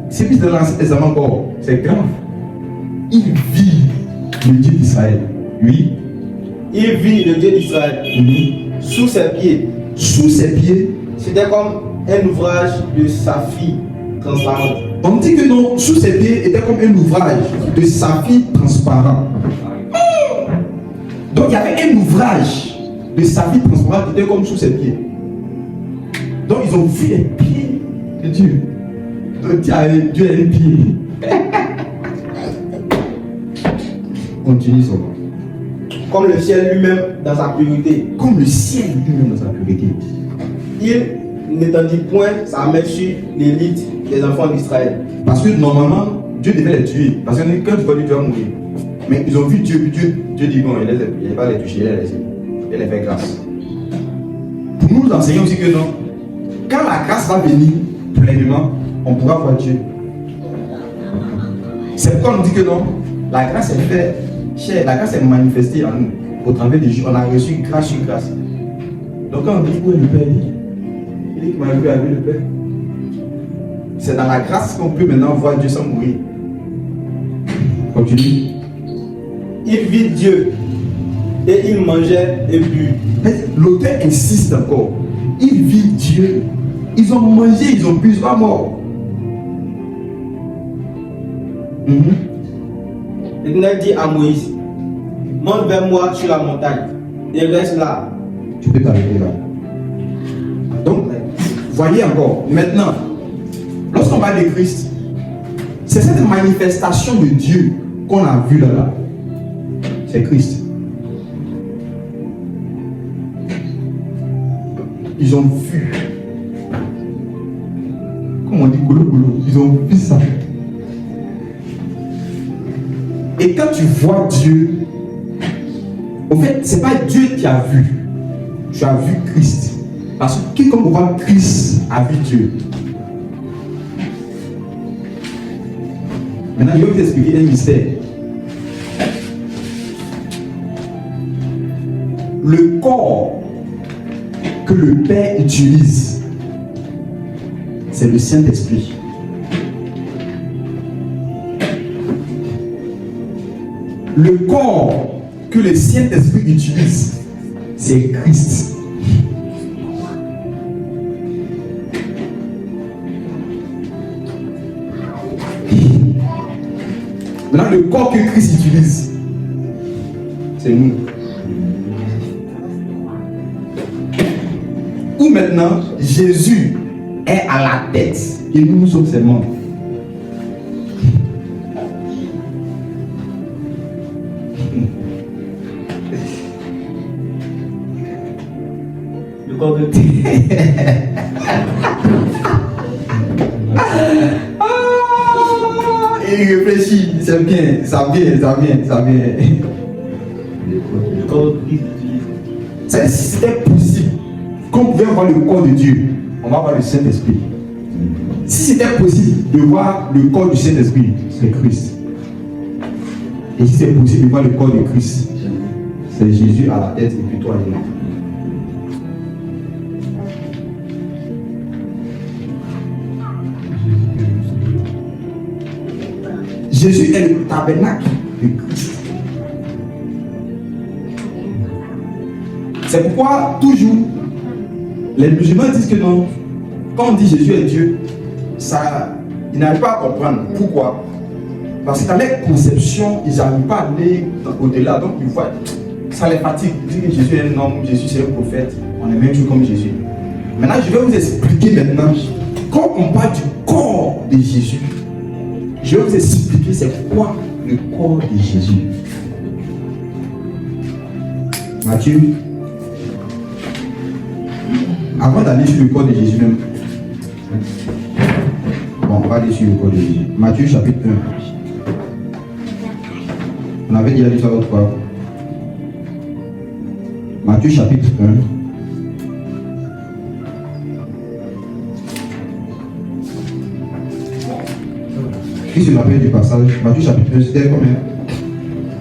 C'est plus de l'Ancien encore. C'est grave. Il vit le Dieu d'Israël. Oui. Il vit le Dieu d'Israël. Sous ses pieds. Sous ses pieds. C'était comme un ouvrage de saphir transparent. On dit que non, sous ses pieds était comme un ouvrage de saphir transparent. Donc il y avait un ouvrage de saphir transparent qui était comme sous ses pieds. Donc ils ont vu les pieds de Dieu. Donc Dieu a les pieds. Continue ça. Comme le ciel lui-même dans sa pureté. Comme le ciel lui-même dans sa pureté. Il n'étendit point sa main sur l'élite des enfants d'Israël. Parce que normalement, Dieu devait les tuer. Parce que quand tu vois Dieu, tu vas mourir. Mais ils ont vu Dieu, puis Dieu dit bon, il ne va pas les toucher, il les fait grâce. Pour nous enseigner aussi que non, quand la grâce va venir pleinement, on pourra voir Dieu. C'est pourquoi on dit que non, la grâce est faite, la grâce est manifestée en nous. Au travers des jours, on a reçu grâce sur grâce. Donc quand on dit où est le Père, il dit qu'il m'a vu avec le Père. C'est dans la grâce qu'on peut maintenant voir Dieu sans mourir. Continue. Il vit Dieu et il mangeait et bu. L'auteur insiste encore. Il vit Dieu. Ils ont mangé, ils ont bu, ils sont pas morts. L'Éternel dit à Moïse, monte vers moi sur la montagne et reste là. Tu peux t'arrêter là. Donc, voyez encore, maintenant, lorsqu'on parle de Christ, c'est cette manifestation de Dieu qu'on a vue là. C'est Christ. Ils ont vu. Comment on dit goulou goulou? Ils ont vu ça. Et quand tu vois Dieu, en fait, c'est pas Dieu qui a vu. Tu as vu Christ. Parce que quiconque voit Christ a vu Dieu. Maintenant, je vais vous expliquer un mystère. Le corps que le Père utilise, c'est le Saint-Esprit. Le corps que le Saint-Esprit utilise, c'est Christ. Maintenant, le corps que Christ utilise, c'est nous. Où maintenant, Jésus est à la tête et nous sommes ses membres. Le corps de Il réfléchit, c'est bien, ça vient. Le corps de Christ. Si c'était possible qu'on pouvait voir le corps de Dieu, on va voir le Saint-Esprit. Si c'était possible de voir le corps du Saint-Esprit, c'est Christ. Et si c'est possible de voir le corps de Christ, c'est Jésus à la tête et puis toi et moi. Jésus est le tabernacle de Christ. C'est pourquoi toujours les musulmans disent que non, quand on dit Jésus est Dieu, ça, ils n'arrivent pas à comprendre. Pourquoi? Parce que dans les conceptions, ils n'arrivent pas à aller au-delà. Donc ils voient, ça les fatigue. Ils disent que Jésus est un homme, Jésus c'est un prophète, on est même chose comme Jésus. Maintenant, je vais vous expliquer maintenant, quand on parle du corps de Jésus, je vais vous expliquer c'est quoi le corps de Jésus. Matthieu. Avant d'aller sur le corps de Jésus même. Bon, on va aller sur le corps de Jésus. Matthieu chapitre 1. On avait déjà lu ça l'autre fois. Matthieu chapitre 1. Qui se rappelle du passage? Matthieu chapitre 1, c'était combien?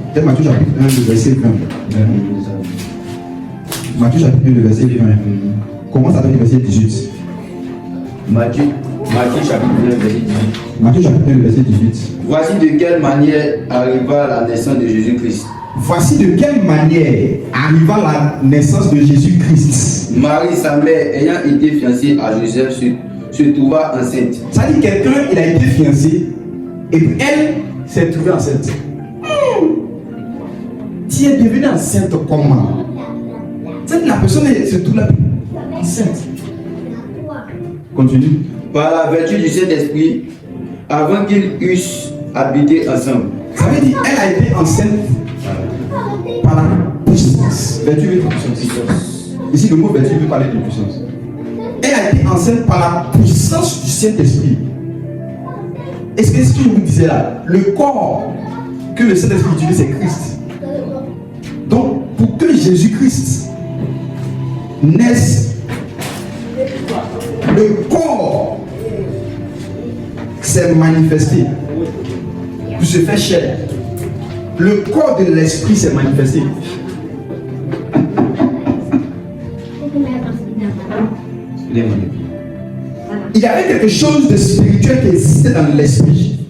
C'était Matthieu chapitre 1, le verset 20. Matthieu chapitre 1, le verset 20. Comment ça s'appelle le verset 18? Matthieu chapitre 1, verset 18. Matthieu chapitre 1, le verset 18. Voici de quelle manière arriva la naissance de Jésus-Christ. Voici de quelle manière arriva la naissance de Jésus-Christ. Marie, sa mère, ayant été fiancée à Joseph, se trouva enceinte. Ça dit quelqu'un, il a été fiancé et puis elle s'est trouvée enceinte. Tu es devenue enceinte comment? La personne se trouve enceinte. Continue. Par la vertu du Saint-Esprit, avant qu'ils eussent habité ensemble. Ça veut dire elle a été enceinte par la puissance. Vertu veut dire puissance. Ici, le mot vertu veut parler de puissance. Elle a été enceinte par la puissance du Saint-Esprit. Est-ce que ce que je vous disais là, le corps que le Saint-Esprit utilise, c'est Christ. Donc, pour que Jésus-Christ naisse, le corps s'est manifesté pour se faire chair. Le corps de l'esprit s'est manifesté. Il y avait quelque chose de spirituel qui existait dans l'esprit,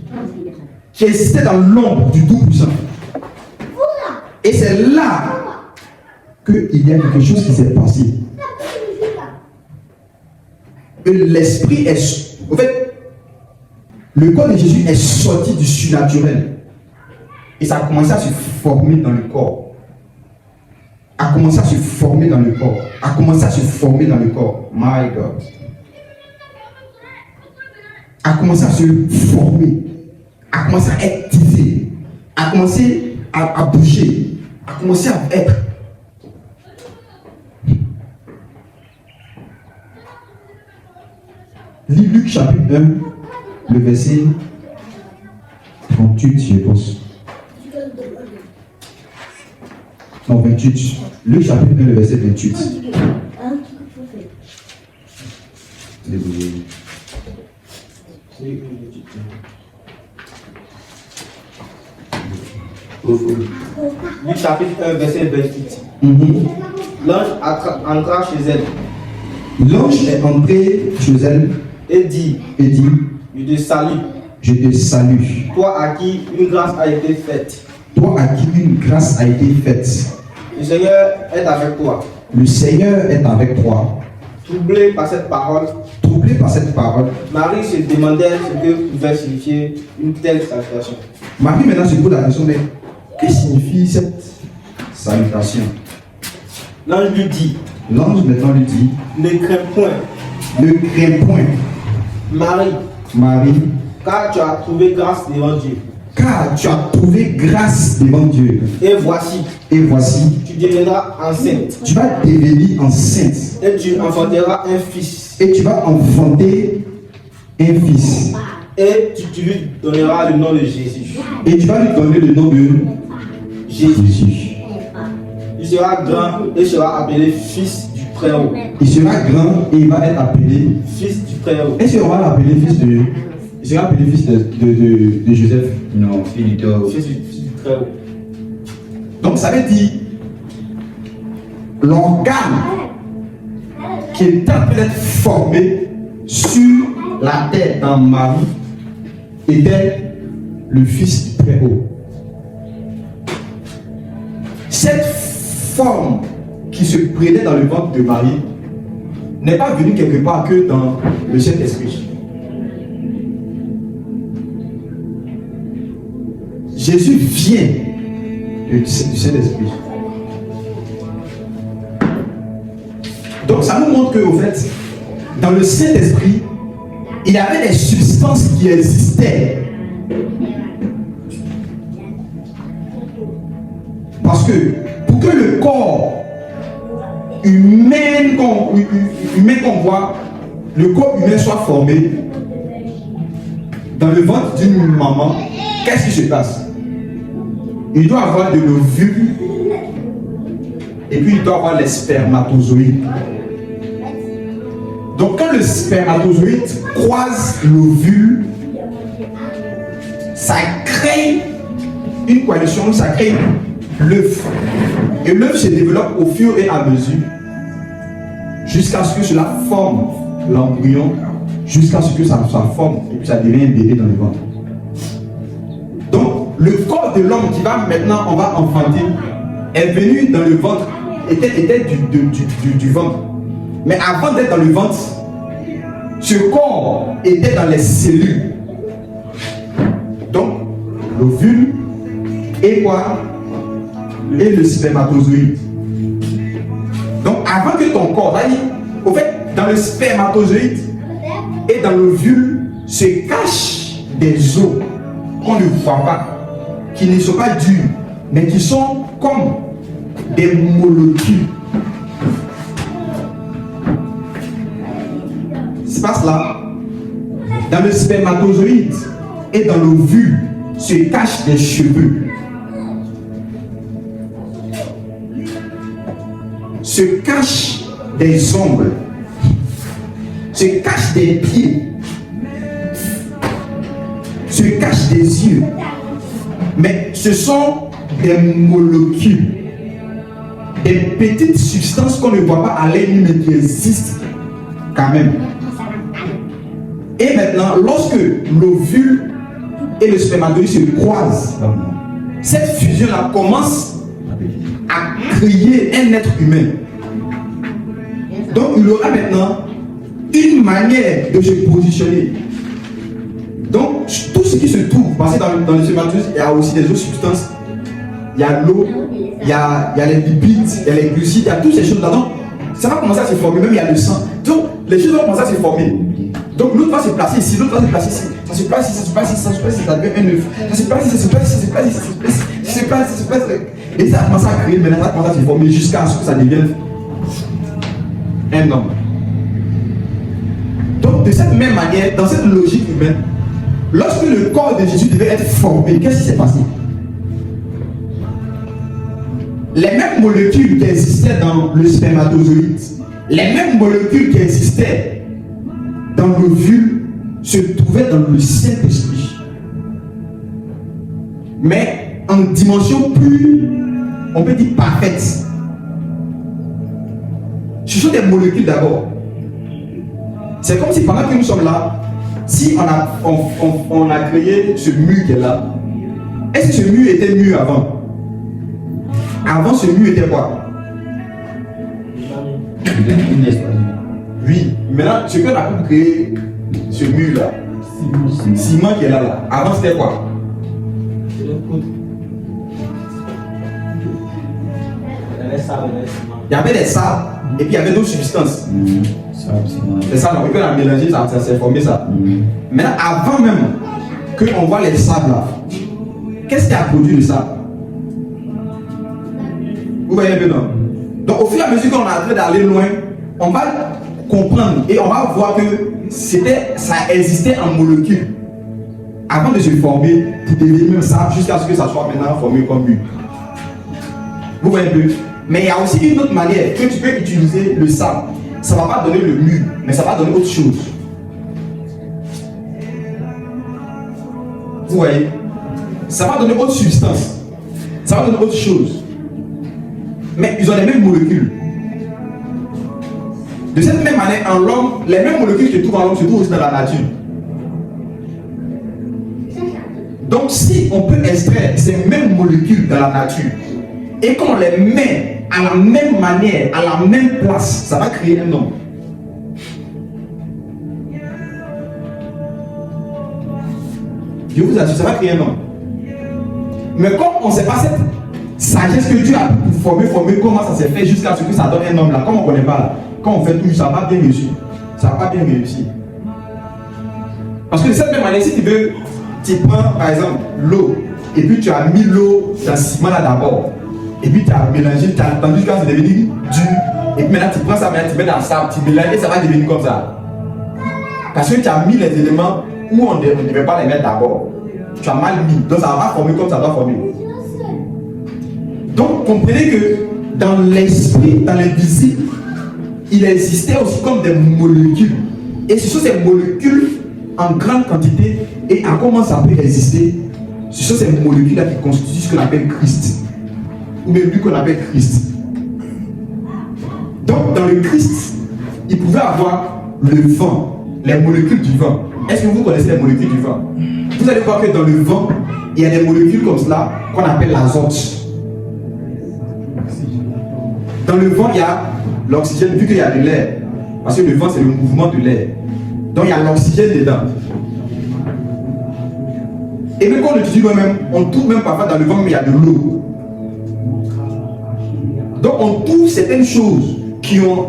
qui existait dans l'ombre du Tout-Puissant. Et c'est là qu'il y a quelque chose qui s'est passé. Que l'esprit est... En fait, le corps de Jésus est sorti du surnaturel. Et ça a commencé à se former dans le corps. A commencé à se former dans le corps. A commencé à se former dans le corps. My God. A commencé à se former. A commencé à être tissé. A commencé à bouger. A commencé à être. Lis Luc chapitre 1, le verset 38, je pense. Non, 28. Luc chapitre 1, le verset 28. Désolé. Luc chapitre 1, verset 28. L'ange entra chez elle. L'ange est entré chez elle et dit, je te salue. Je te salue. Toi à qui une grâce a été faite. Toi à qui une grâce a été faite. Le Seigneur est avec toi. Le Seigneur est avec toi. Troublé par cette parole. Troublé par cette parole. Marie se demandait ce que pouvait signifier une telle salutation. Marie maintenant se pose la question, mais que signifie cette salutation? L'ange lui dit. L'ange maintenant lui dit. Ne crains point. Ne crains point. Marie. Car tu as trouvé grâce devant Dieu. Car tu as trouvé grâce devant Dieu. Et voici. Tu deviendras enceinte. Tu vas devenir enceinte. Et tu enfanteras un fils. Et tu vas enfanter un fils. Et tu lui donneras le nom de Jésus. Et tu vas lui donner le nom de Jésus. Il sera grand et sera appelé fils du Très-Haut. Il sera grand et il va être appelé fils du Très-Haut. Est-ce qu'on va l'appeler fils de... Il sera appelé fils de Joseph? Non, fils du Très-Haut. Fils du Très-Haut. Donc ça veut dire l'organe qui est en train d'être formé sur la terre dans Marie était le fils du Très-Haut. Cette forme qui se prenait dans le ventre de Marie n'est pas venue quelque part que dans le Saint-Esprit. Jésus vient du Saint-Esprit. Donc ça nous montre qu'au fait, dans le Saint-Esprit, il y avait des substances qui existaient. Parce que pour que le corps humain qu'on voit, le corps humain soit formé dans le ventre d'une maman, qu'est-ce qui se passe? il doit avoir de l'ovule et puis il doit avoir les spermatozoïdes. Donc quand le spermatozoïde croise l'ovule, ça crée une coalition, ça crée l'œuf. Et l'œuf se développe au fur et à mesure jusqu'à ce que cela forme l'embryon, jusqu'à ce que ça forme et puis ça devient un bébé dans le ventre. Donc le corps de l'homme qui va maintenant, on va enfanter, est venu dans le ventre, était du ventre. Mais avant d'être dans le ventre, ce corps était dans les cellules. Donc, l'ovule et quoi? Et le spermatozoïde. Donc, avant que ton corps, au fait, dans le spermatozoïde et dans l'ovule se cachent des os qu'on ne voit pas, qui ne sont pas durs, mais qui sont comme des molécules. Se passe là, dans le spermatozoïde et dans l'ovule se cachent des cheveux, se cachent des ongles, se cachent des pieds, se cachent des yeux. Mais ce sont des molécules, des petites substances qu'on ne voit pas à l'œil nu mais qui existent quand même. Et maintenant, lorsque l'ovule et le spermatozoïde se croisent, cette fusion-là commence à créer un être humain. Donc il aura maintenant une manière de se positionner. Donc tout ce qui se trouve, parce que dans le spermatozoïde, il y a aussi des autres substances. Il y a l'eau, il y a les lipides, il y a les glucides, il y a toutes ces choses là-dedans. Ça va commencer à se former, même il y a le sang. Donc les choses vont commencer à se former. Donc l'autre va se placer ici, l'autre va se placer ici. Ça se place ici, ça se place ici, ça se place ici, ça devient un œuf. Ça se place ici, ça se place ici, ça se place ici, ça se place, ça se place. Et ça commence à créer, maintenant ça commence à se former jusqu'à ce que ça devienne un homme. Donc de cette même manière, dans cette logique humaine, lorsque le corps de Jésus devait être formé, qu'est-ce qui s'est passé? Les mêmes molécules qui existaient dans le spermatozoïde, les mêmes molécules qui existaient dans l'ovule se trouvaient dans le Saint-Esprit. Mais en dimension plus, on peut dire parfaite. Ce sont des molécules d'abord. C'est comme si pendant que nous sommes là, si on a créé ce mur qui est là, est-ce que ce mur était mûr avant? Avant ce mur était quoi? Oui. Maintenant, ce qu'on a pu créer, ce mur là, ciment qui est là, avant c'était quoi? Il y avait des sables et puis il y avait d'autres substances. C'est ça, donc, quand on a mélangé, ça s'est formé ça. Maintenant, avant même qu'on voit les sables là, qu'est-ce qui a produit le sable? Vous voyez un peu, non? Donc au fur et à mesure qu'on est en train d'aller loin, on va comprendre et on va voir que ça existait en molécules avant de se former pour devenir ça jusqu'à ce que ça soit maintenant formé comme mur. Vous voyez un peu? Mais il y a aussi une autre manière que tu peux utiliser le sable. Ça ne va pas donner le mur, mais ça va donner autre chose. Vous voyez? Ça va donner autre substance. Ça va donner autre chose. Mais ils ont les mêmes molécules. De cette même manière, en l'homme, les mêmes molécules qui se trouvent en l'homme se trouvent aussi dans la nature. Donc, si on peut extraire ces mêmes molécules dans la nature et qu'on les met à la même manière, à la même place, ça va créer un homme. Je vous assure, ça va créer un homme. Mais comme on ne sait pas cette sagesse que Dieu a pu former, comment ça s'est fait jusqu'à ce que ça donne un homme là, comme on ne connaît pas là, quand on fait tout, ça va bien réussir. Ça va pas bien réussir. Parce que de cette même manière, si tu veux, tu prends par exemple l'eau, et puis tu as mis l'eau dans le ciment là d'abord, et puis tu as mélangé, tu as attendu quand c'est devenu dur, et puis maintenant tu prends ça, maintenant tu mets dans le sable, tu mélanges et ça va devenir comme ça. Parce que tu as mis les éléments où on ne devait pas les mettre d'abord. Tu as mal mis, donc ça va former comme ça doit former. Donc, comprenez que dans l'esprit, dans l'invisible, il existait aussi comme des molécules. Et ce sont ces molécules en grande quantité. Et à comment ça peut exister? Ce sont ces molécules-là qui constituent ce qu'on appelle Christ. Ou même lui qu'on appelle Christ. Donc, dans le Christ, il pouvait avoir le vent, les molécules du vent. Est-ce que vous connaissez les molécules du vent? Vous allez voir que dans le vent, il y a des molécules comme cela qu'on appelle l'azote. Dans le vent, il y a l'oxygène, vu qu'il y a de l'air. Parce que le vent, c'est le mouvement de l'air. Donc, il y a l'oxygène dedans. Et même quand on étudie nous-mêmes, on trouve même parfois dans le vent, mais il y a de l'eau. Donc, on trouve certaines choses qui ont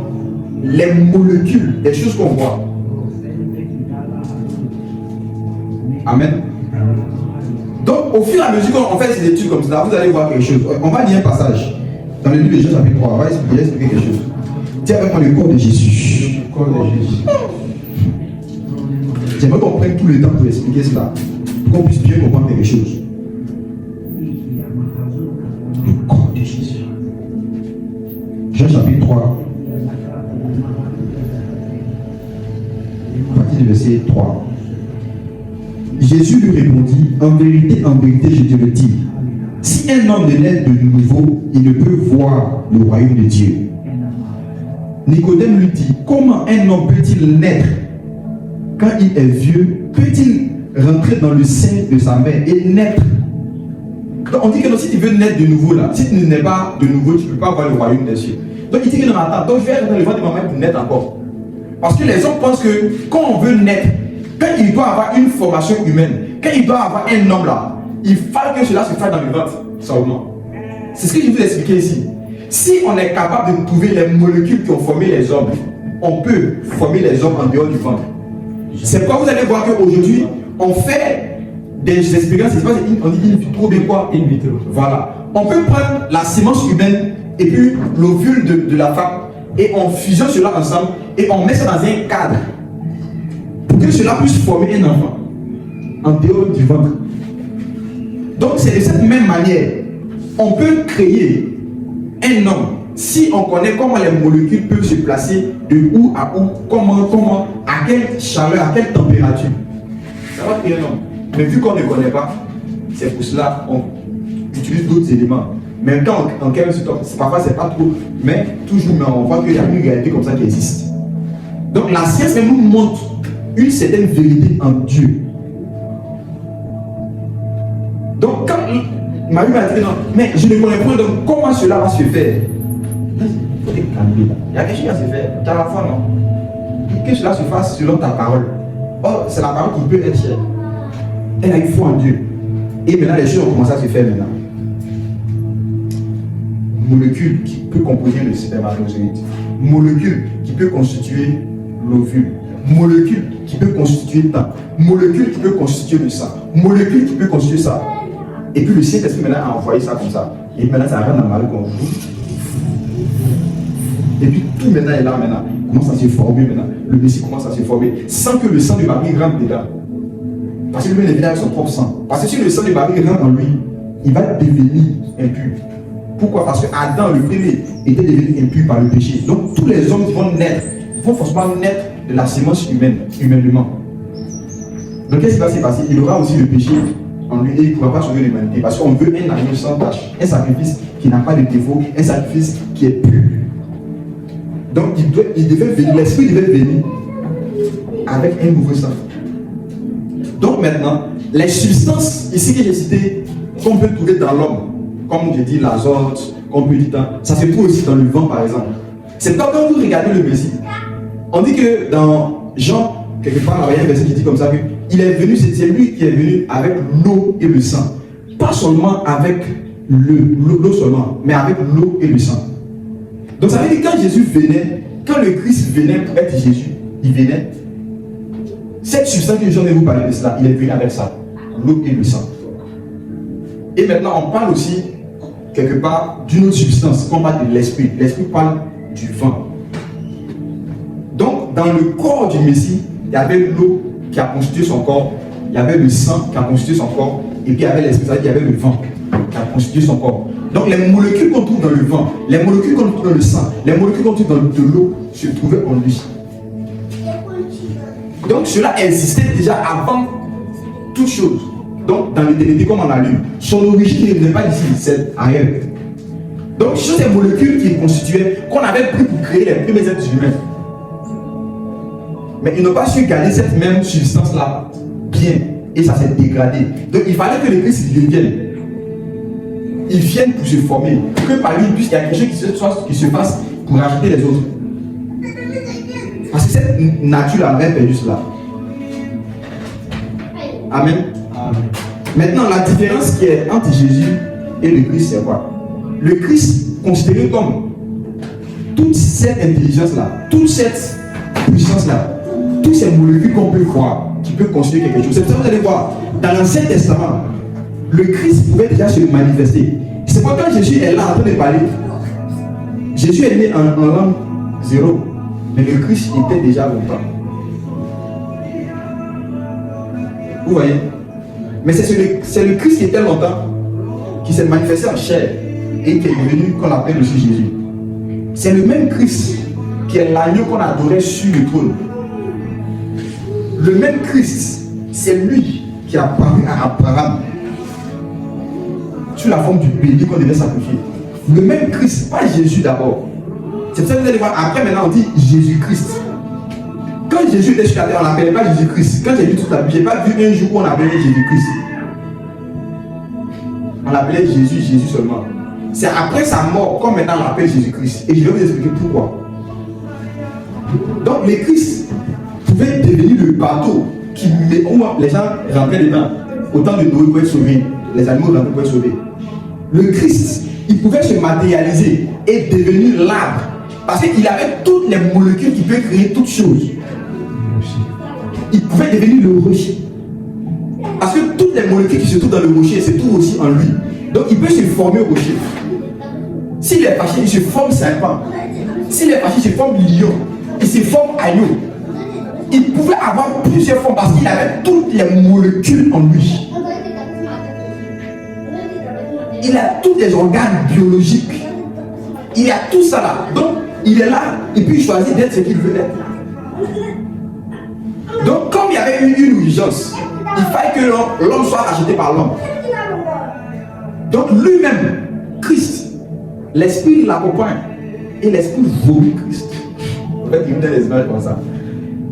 les molécules, des choses qu'on voit. Amen. Donc, au fur et à mesure qu'on fait ces études comme ça, vous allez voir quelque chose. On va lire un passage dans le livre de Jean chapitre 3. On va expliquer quelque chose. Tiens avec moi le corps de Jésus. Le corps de Jésus. J'aimerais qu'on prenne tout le temps pour expliquer cela, pour qu'on puisse bien comprendre quelque chose. Le corps de Jésus. Jean chapitre 3. À partir du verset 3. Jésus lui répondit, en vérité, je te le dis, si un homme ne naît de nouveau, il ne peut voir le royaume de Dieu. Nicodème lui dit, comment un homme peut-il naître quand il est vieux? Peut-il rentrer dans le sein de sa mère et naître? Donc on dit que non, si tu veux naître de nouveau là, si tu ne nais pas de nouveau, tu ne peux pas voir le royaume des cieux. Donc il dit que non, attends, donc je vais rentrer dans le ventre de ma mère pour naître encore. Parce que les hommes pensent que quand on veut naître, quand il doit avoir une formation humaine, quand il doit avoir un homme là, il faut que cela se fasse dans le ventre seulement. C'est ce que je vous ai expliqué ici. Si on est capable de trouver les molécules qui ont formé les hommes, on peut former les hommes en dehors du ventre. C'est pourquoi vous allez voir qu'aujourd'hui, on fait des expériences, on dit in vitro, bien quoi? In vitro. Voilà. On peut prendre la sémence humaine et puis l'ovule de la femme et on fusionne cela ensemble et on met ça dans un cadre pour que cela puisse former un enfant en dehors du ventre. Donc c'est de cette même manière, on peut créer un homme si on connaît comment les molécules peuvent se placer de où à où, comment, à quelle chaleur, à quelle température. Ça va créer un homme. Mais vu qu'on ne connaît pas, c'est pour cela qu'on utilise d'autres éléments. Même quand en quelque sorte, parfois c'est pas trop, mais toujours, mais on voit qu'il y a une réalité comme ça qui existe. Donc la science nous montre une certaine vérité en Dieu. Donc quand Marie m'a dit non, mais je ne connais pas donc comment cela va se faire. Il faut te calmer. Il y a quelque chose à se faire. Tu as la foi, non? Que cela se fasse selon ta parole. Or, c'est la parole qui peut être chère. Elle a une foi en Dieu. Et maintenant, les choses ont commencé à se faire maintenant. Molécule qui peut composer le spermatozoïde. Molécule qui peut constituer l'ovule. Molécule qui peut constituer le temps. Molécule qui peut constituer le sang. Molécule qui peut constituer ça. Et puis le Saint-Esprit maintenant a envoyé ça comme ça. Et maintenant ça rentre dans ma qu'on joue. Et puis tout maintenant est là maintenant. Commence à se former maintenant. Le Messie commence à se former sans que le sang de Marie rentre dedans. Parce que lui il est venu avec son propre sang. Parce que si le sang de Marie rentre en lui, il va devenir impur. Pourquoi? Parce que Adam le premier était devenu impur par le péché. Donc tous les hommes qui vont naître vont forcément naître de la sémence humaine, humainement. Donc qu'est-ce qui va se passer? Il aura aussi le péché en lui et il ne pourra pas sauver l'humanité. Parce qu'on veut un agneau sans tache, un sacrifice qui n'a pas de défaut, un sacrifice qui est pur. Donc il devait venir, l'esprit devait venir avec un nouveau sang. Donc maintenant, les substances ici que j'ai citées, qu'on peut trouver dans l'homme, comme j'ai dit l'azote, comme peut dire, ça se trouve aussi dans le vent par exemple. C'est comme quand vous regardez le Messie. On dit que dans Jean, quelque part, il y a un verset qui dit comme ça que il est venu, c'est lui qui est venu avec l'eau et le sang. Pas seulement avec l'eau seulement, mais avec l'eau et le sang. Donc ça veut dire que quand Jésus venait, quand le Christ venait pour être Jésus, il venait. Cette substance que je viens de vous parler de cela, il est venu avec ça, l'eau et le sang. Et maintenant on parle aussi quelque part d'une autre substance, qu'on parle de l'esprit. L'esprit parle du vent. Donc dans le corps du Messie, il y avait l'eau qui a constitué son corps, il y avait le sang qui a constitué son corps, et puis il y avait l'esprit, c'est-à-dire qu'il y avait le vent qui a constitué son corps. Donc les molécules qu'on trouve dans le vent, les molécules qu'on trouve dans le sang, les molécules qu'on trouve dans de l'eau se trouvaient en lui. Donc cela existait déjà avant toute chose. Donc dans l'éternité comme on a lu, son origine n'est pas ici, c'est ailleurs. Donc ce sont ces molécules qui constituaient, qu'on avait pris pour créer les premiers êtres humains. Mais ils n'ont pas su garder cette même substance-là bien. Et ça s'est dégradé. Donc il fallait que les Christ viennent. Ils viennent pour se former. Que par lui, puisqu'il y a quelque chose qui se fasse pour rajouter les autres. Parce que cette nature-là avait perdu cela. Amen. Amen. Maintenant, la différence qui est entre Jésus et le Christ, c'est quoi? Le Christ, considéré comme toute cette intelligence-là, toute cette puissance-là, toutes ces molécules qu'on peut voir, qui peuvent construire quelque chose. C'est pour ça que vous allez voir, dans l'Ancien Testament, le Christ pouvait déjà se manifester. C'est pourquoi quand Jésus est là en train de parler, Jésus est né en l'an 0, mais le Christ était déjà longtemps. Vous voyez? Mais c'est le Christ qui était longtemps, qui s'est manifesté en chair et qui est devenu qu'on appelle aussi Jésus. C'est le même Christ qui est l'agneau qu'on adorait sur le trône. Le même Christ, c'est lui qui a apparu à Abraham sous la forme du bélier qu'on devait sacrifier. Le même Christ, pas Jésus d'abord. C'est pour ça que vous allez voir, après maintenant on dit Jésus-Christ. Quand Jésus était sur la terre, on l'appelait pas Jésus-Christ. Quand j'ai lu toute la Bible, je n'ai pas vu un jour où on appelait Jésus-Christ. On l'appelait Jésus, Jésus seulement. C'est après sa mort qu'on maintenant l'appelle Jésus-Christ. Et je vais vous expliquer pourquoi. Donc le Christ pouvait devenir le bateau où les gens rentraient dedans. Au temps de Noé pour être sauvés. Les animaux rentraient pour être sauvés. Le Christ, il pouvait se matérialiser et devenir l'arbre. Parce qu'il avait toutes les molécules qui peuvent créer toutes choses. Il pouvait devenir le rocher. Parce que toutes les molécules qui se trouvent dans le rocher se trouvent aussi en lui. Donc il peut se former au rocher. S'il est fâché, il se forme serpent. S'il est fâché, il se forme lion. Il se forme agneau. Il pouvait avoir plusieurs formes parce qu'il avait toutes les molécules en lui. Il a tous les organes biologiques. Il a tout ça là. Donc il est là et puis il choisit d'être ce qu'il veut être. Donc comme il y avait une urgence, il fallait que l'homme soit racheté par l'homme. Donc lui-même, Christ, l'esprit l'accompagne et l'esprit vomit Christ. En fait, il me donne les images comme ça.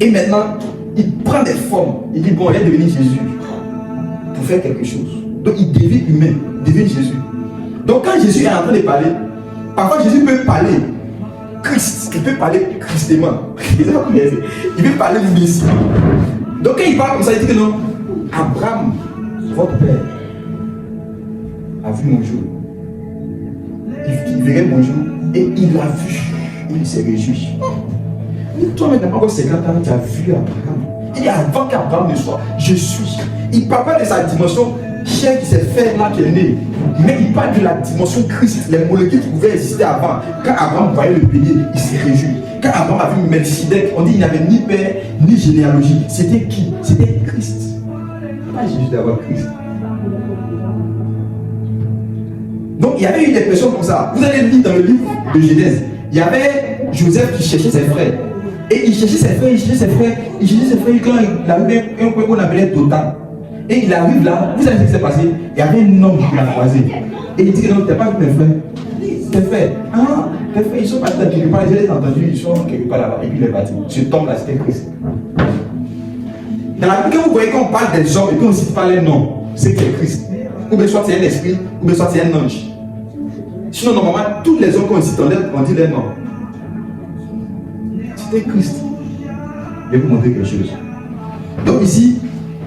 Et maintenant, il prend des formes. Il dit bon, il est devenu Jésus pour faire quelque chose. Donc il devient humain, il devient Jésus. Donc quand Jésus est en train de parler, parfois Jésus peut parler Christ, il peut parler Christement. Il peut parler Messie. Donc quand il parle comme ça, il dit que non, Abraham, votre père, a vu mon jour. Il verrait mon jour et il l'a vu. Il s'est réjoui. Toi maintenant, encore 50 ans, tu as vu Abraham. Il dit avant qu'Abraham ne soit, je suis. Il ne parle pas de sa dimension chair qui s'est faite là, qui est née. Mais il parle de la dimension Christ, les molécules qui pouvaient exister avant. Quand Abraham voyait le bélier, il s'est réjoui. Quand Abraham a vu Melchizedek, on dit qu'il n'avait ni père ni généalogie. C'était qui? C'était Christ. Pas Jésus d'avoir Christ. Donc il y avait eu des personnes comme ça. Vous allez lire dans le livre de Genèse. Il y avait Joseph qui cherchait ses frères. Et il cherchait ses frères, il cherchait ses frères, il cherchait ses frères. Quand il arrivait un point qu'on appelait Dothan. Et il arrive là, vous savez ce qui s'est passé? Il y avait un homme qui l'a croisé. Et il dit que non, tu n'as pas vu mes frères. Tes frères, tes frères, ils sont partis dans quelque part, je les ai entendus, ils sont quelque part là-bas. Et puis il est parti. Ce tombe là, c'était Christ. Dans la Bible, quand vous voyez qu'on parle des hommes et qu'on ne cite pas les noms, c'est que c'est Christ. Ou bien soit c'est un esprit, ou bien soit c'est un ange. Sinon, normalement, tous les hommes qu'on cite, on dit les noms. C'était Christ. Je vais vous montrer quelque chose. Donc ici,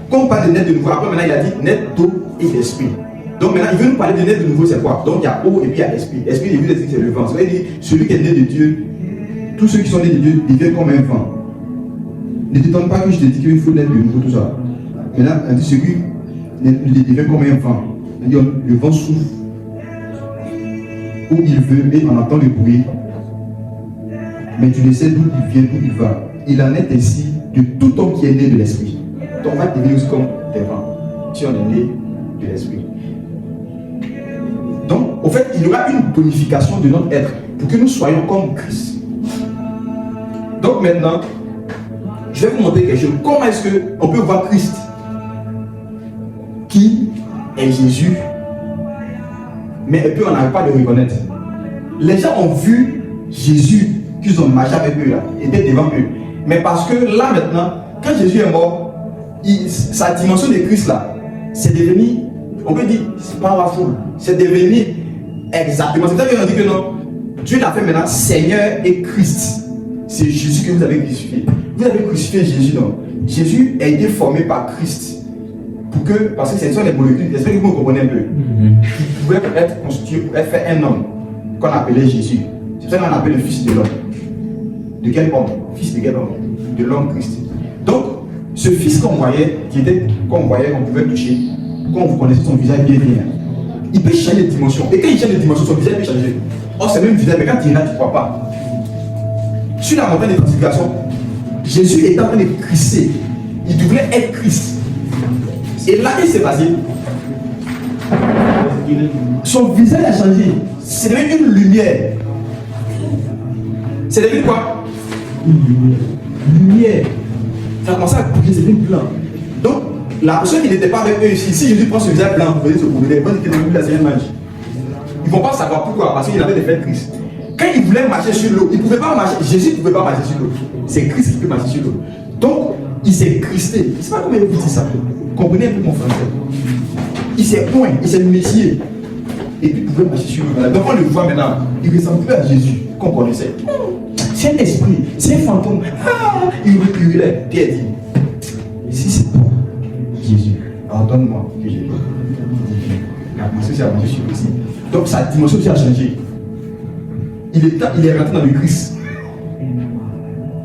quand on parle de naître de nouveau, après maintenant il a dit naître d'eau et d'esprit. Donc maintenant il veut nous parler de naître de nouveau, c'est quoi? Donc il y a eau et puis il y a esprit. Esprit, il veut dire que c'est le vent. Ça veut dire celui qui est né de Dieu, tous ceux qui sont nés de Dieu deviennent comme un vent. Ne t'étonne pas que je te dis qu'il faut naître de nouveau, tout ça. Maintenant, on dit celui qui devient comme un vent. On dit le vent souffle où il veut et on entend le bruit. Mais tu ne sais d'où il vient, d'où il va. Il en est ainsi de tout homme qui est né de l'esprit. Donc on va devenir aussi comme des vents, si on est né de l'esprit. Donc, au fait, il y aura une bonification de notre être pour que nous soyons comme Christ. Donc maintenant, je vais vous montrer quelque chose. Comment est-ce qu'on peut voir Christ qui est Jésus, mais eux, on n'arrive pas à le reconnaître. Les gens ont vu Jésus qu'ils ont marché avec eux, là, était devant eux. Mais parce que là maintenant, quand Jésus est mort, sa dimension de Christ là, c'est devenu, on peut dire, c'est powerful, c'est devenu exactement. C'est pour ça qu'on dit que non, Dieu l'a fait maintenant Seigneur et Christ. C'est Jésus que vous avez crucifié. Vous avez crucifié Jésus, non? Jésus a été formé par Christ. Pour que, parce que ce sont les molécules, j'espère que vous comprenez un peu. Qui pouvaient être constitués pour faire un homme qu'on appelait Jésus. C'est pour ça qu'on appelle le Fils de l'homme. De quel homme? Fils de quel homme? De l'homme Christ. Donc, ce fils qu'on voyait, qu'on pouvait toucher, quand vous connaissez son visage bien, il peut changer de dimension. Et quand il change de dimension, son visage peut changer. Or, c'est le même visage, mais quand il est là, tu ne crois pas. Sur la montagne de transfiguration, Jésus est en train de crisser. Il devait être Christ. Et là, qu'est-ce qui s'est passé? Son visage a changé. C'est devenu une lumière. C'est devenu quoi? Une lumière. Ça a commencé à briller, c'est devenu blanc. Donc, la personne qui n'était pas avec eux ici, si Jésus prend ce visage blanc, vous voyez ce problème, ils vont la Seigneur mange. Ils ne vont pas savoir pourquoi, parce qu'il avait des faits Christ. Quand il voulait marcher sur l'eau, il ne pouvait pas marcher. Jésus ne pouvait pas marcher sur l'eau. C'est Christ qui peut marcher sur l'eau. Donc, il s'est cristé. Je ne sais pas comment il dit ça. Comprenez un peu mon français. Il s'est point, il s'est méfié. Et puis il pouvait marcher sur l'eau. Donc on le voit maintenant. Il ressemble plus à Jésus qu'on connaissait. C'est un esprit, c'est un fantôme. Ah, il reculait. Pierre dit, si c'est toi, Jésus, pardonne-moi que j'ai la dimension s'est avancée sur lui. Donc sa dimension a changé. Il est rentré dans le Christ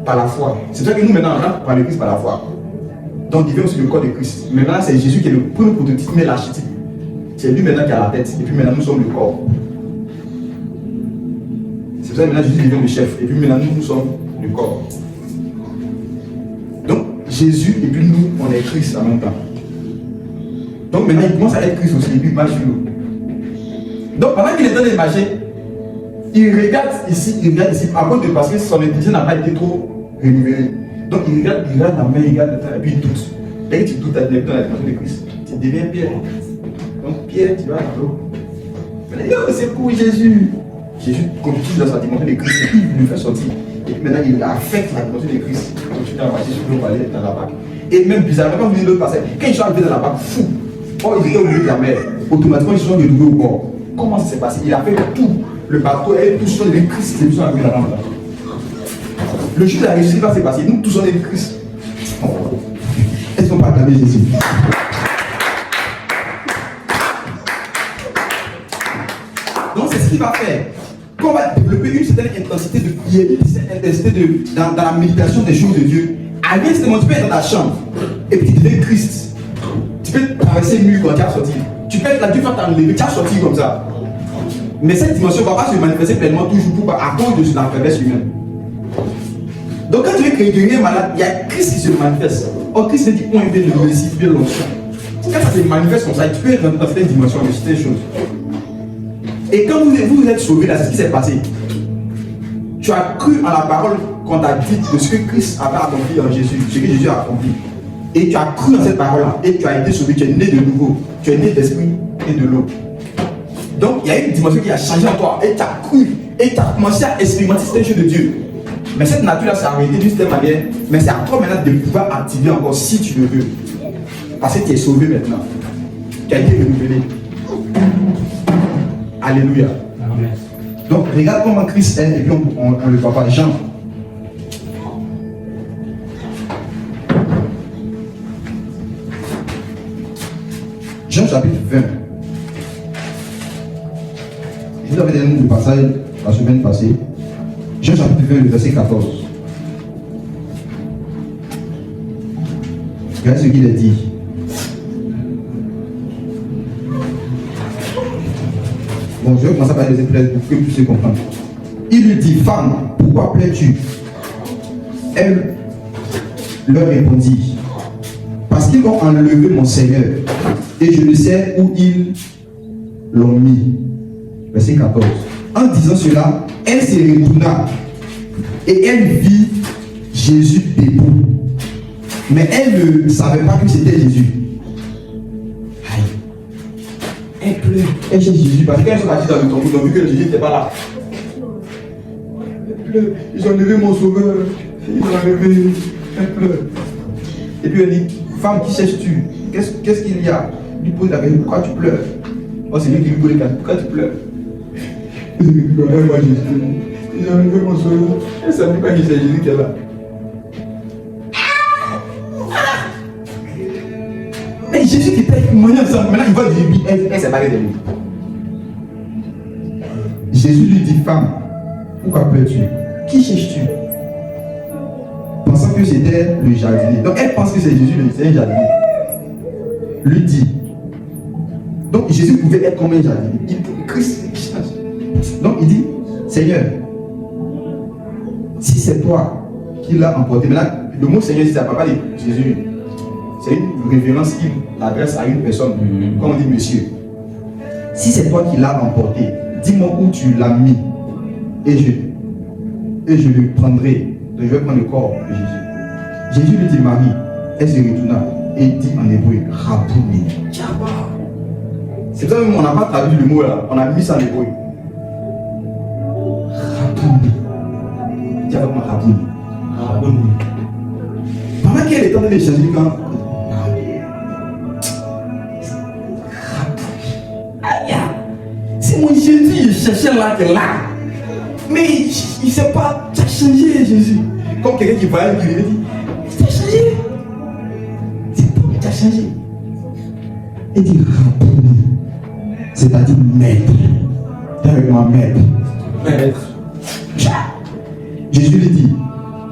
par la foi. C'est ça que nous maintenant on rentre par le Christ par la foi. Donc il vient aussi le corps de Christ. Mais maintenant c'est Jésus qui est le premier prototype, mais l'archétype. C'est lui maintenant qui a la tête. Et puis maintenant nous sommes le corps. C'est pour ça que maintenant Jésus devient le chef. Et puis maintenant nous sommes le corps. Donc Jésus et puis nous on est Christ en même temps. Donc maintenant il commence à être Christ aussi et puis il marche sur nous. Donc pendant qu'il est dans les marcher, il regarde ici, à cause de parce que son intelligence n'a pas été trop renouvelée. Donc il regarde la main, il regarde le temps, et puis il doute. Dès que tu doutes dans la dimension de Christ, tu deviens Pierre. Donc Pierre, tu vas dans l'eau. C'est pour Jésus. Jésus continue dans sa dimension de Christ, et puis il le fait sortir. Et puis maintenant il affecte la dimension de Christ. Il continue à marcher sur l'eau, aller dans la barque. Et même bizarrement, quand vous dites l'autre passage, quand ils sont arrivés dans la barque, fou. Or ils étaient au milieu de la mer. Automatiquement ils se sont retrouvés au bord. Comment ça s'est passé? Il a fait tout. Le bateau et tous sont des Christ, ils sont arrivés là-bas. Le jour de la réussite va se passer. Nous tous sommes des Christ. Est-ce qu'on peut acclamer Jésus? Donc c'est ce qu'il va faire. Quand on va développer une certaine intensité de prière, une certaine intensité dans la méditation des choses de Dieu, à l'instant tu peux être dans ta chambre et puis tu deviens Christ. Tu peux traverser le mur quand tu as sorti. Tu peux être là, Dieu va t'enlever, tu as sorti comme ça. Mais cette dimension ne va pas se manifester pleinement toujours à cause de la faiblesse humaine. Donc quand tu veux que quelqu'un est malade, il y a Christ qui se manifeste. Or Christ dit on vient de réciter l'onction. Quand ça se manifeste comme ça, tu peux rentrer dans cette dimension de certaines choses. Et quand vous êtes sauvé, là, c'est ce qui s'est passé. Tu as cru en la parole qu'on t'a dit de ce que Christ avait accompli en Jésus, ce que Jésus a accompli. Et tu as cru en cette parole-là, et tu as été sauvé, tu es né de nouveau, tu es né d'esprit et de l'eau. Donc il y a une dimension qui a changé en toi, et tu as cru, et tu as commencé à expérimenter cette chose de Dieu. Mais cette nature-là s'est arrêtée d'une certaine manière, mais c'est à toi maintenant de pouvoir activer encore si tu le veux. Parce que tu es sauvé maintenant. Tu as été renouvelé. Alléluia. Amen. Donc regarde comment Christ est, et puis on le voit pas. Jean. Jean chapitre 20. Je vous avais donné le passage la semaine passée. Jean chapitre 20, le verset 14. Regardez ce qu'il a dit. Bon, je vais commencer par les verset 13 pour que vous puissiez comprendre. Il lui dit, femme, pourquoi plais-tu? Elle leur répondit, parce qu'ils vont enlever mon Seigneur, et je ne sais où ils l'ont mis. verset 14. En disant cela, elle se retourna et elle vit Jésus debout. Mais elle ne savait pas que c'était Jésus. Aïe. Elle pleure. Elle cherche Jésus parce qu'elle est partie dans le tombeau. Ils ont vu que Jésus n'était pas là. Elle pleure. Ils ont enlevé mon sauveur. Ils ont enlevé. Elle pleure. Et puis elle dit, femme, qui cherches-tu? Qu'est-ce qu'il y a? Il lui pose la question, pourquoi tu pleures? Oh, c'est lui qui lui pose la question, pourquoi tu pleures? Il dit, moi Jésus. Ils ont enlevé mon sauveur. Elle ne savait pas que c'est Jésus qui est là. Mais Jésus qui était moyen ensemble, maintenant il voit Jésus, elle s'est barrée de lui. Jésus lui dit, femme, pourquoi pleures-tu? Qui cherches-tu? Pensant que c'était le jardinier. Donc elle pense que c'est Jésus, c'est un jardinier. Lui dit. Donc Jésus pouvait être comme un jardinier. Christ change. Donc il dit, Seigneur, si c'est toi qui l'as emporté, maintenant le mot Seigneur, si ça ne parle pas de Jésus, c'est une référence qui l'adresse à une personne, comme on dit monsieur. Si c'est toi qui l'as emporté, dis-moi où tu l'as mis et je le prendrai. Je vais prendre le corps de Jésus. Jésus lui dit Marie. Elle se retourna et dit en hébreu Rabouni. C'est pour ça qu'on n'a pas traduit le mot là, on a mis ça en hébreu. Rabouni. Dis avec moi Rabouni. Rabouni. Pendant qu'elle est en train de changer le camp, c'est mon Jésus, il cherchait là, que là. Mais il ne sait pas, tu as changé Jésus. Comme quelqu'un qui voyait, qui lui dit, tu as changé. C'est toi qui as changé. Il dit Rabouni, c'est-à-dire maître. T'es avec moi, maître. Maître. Jésus lui dit,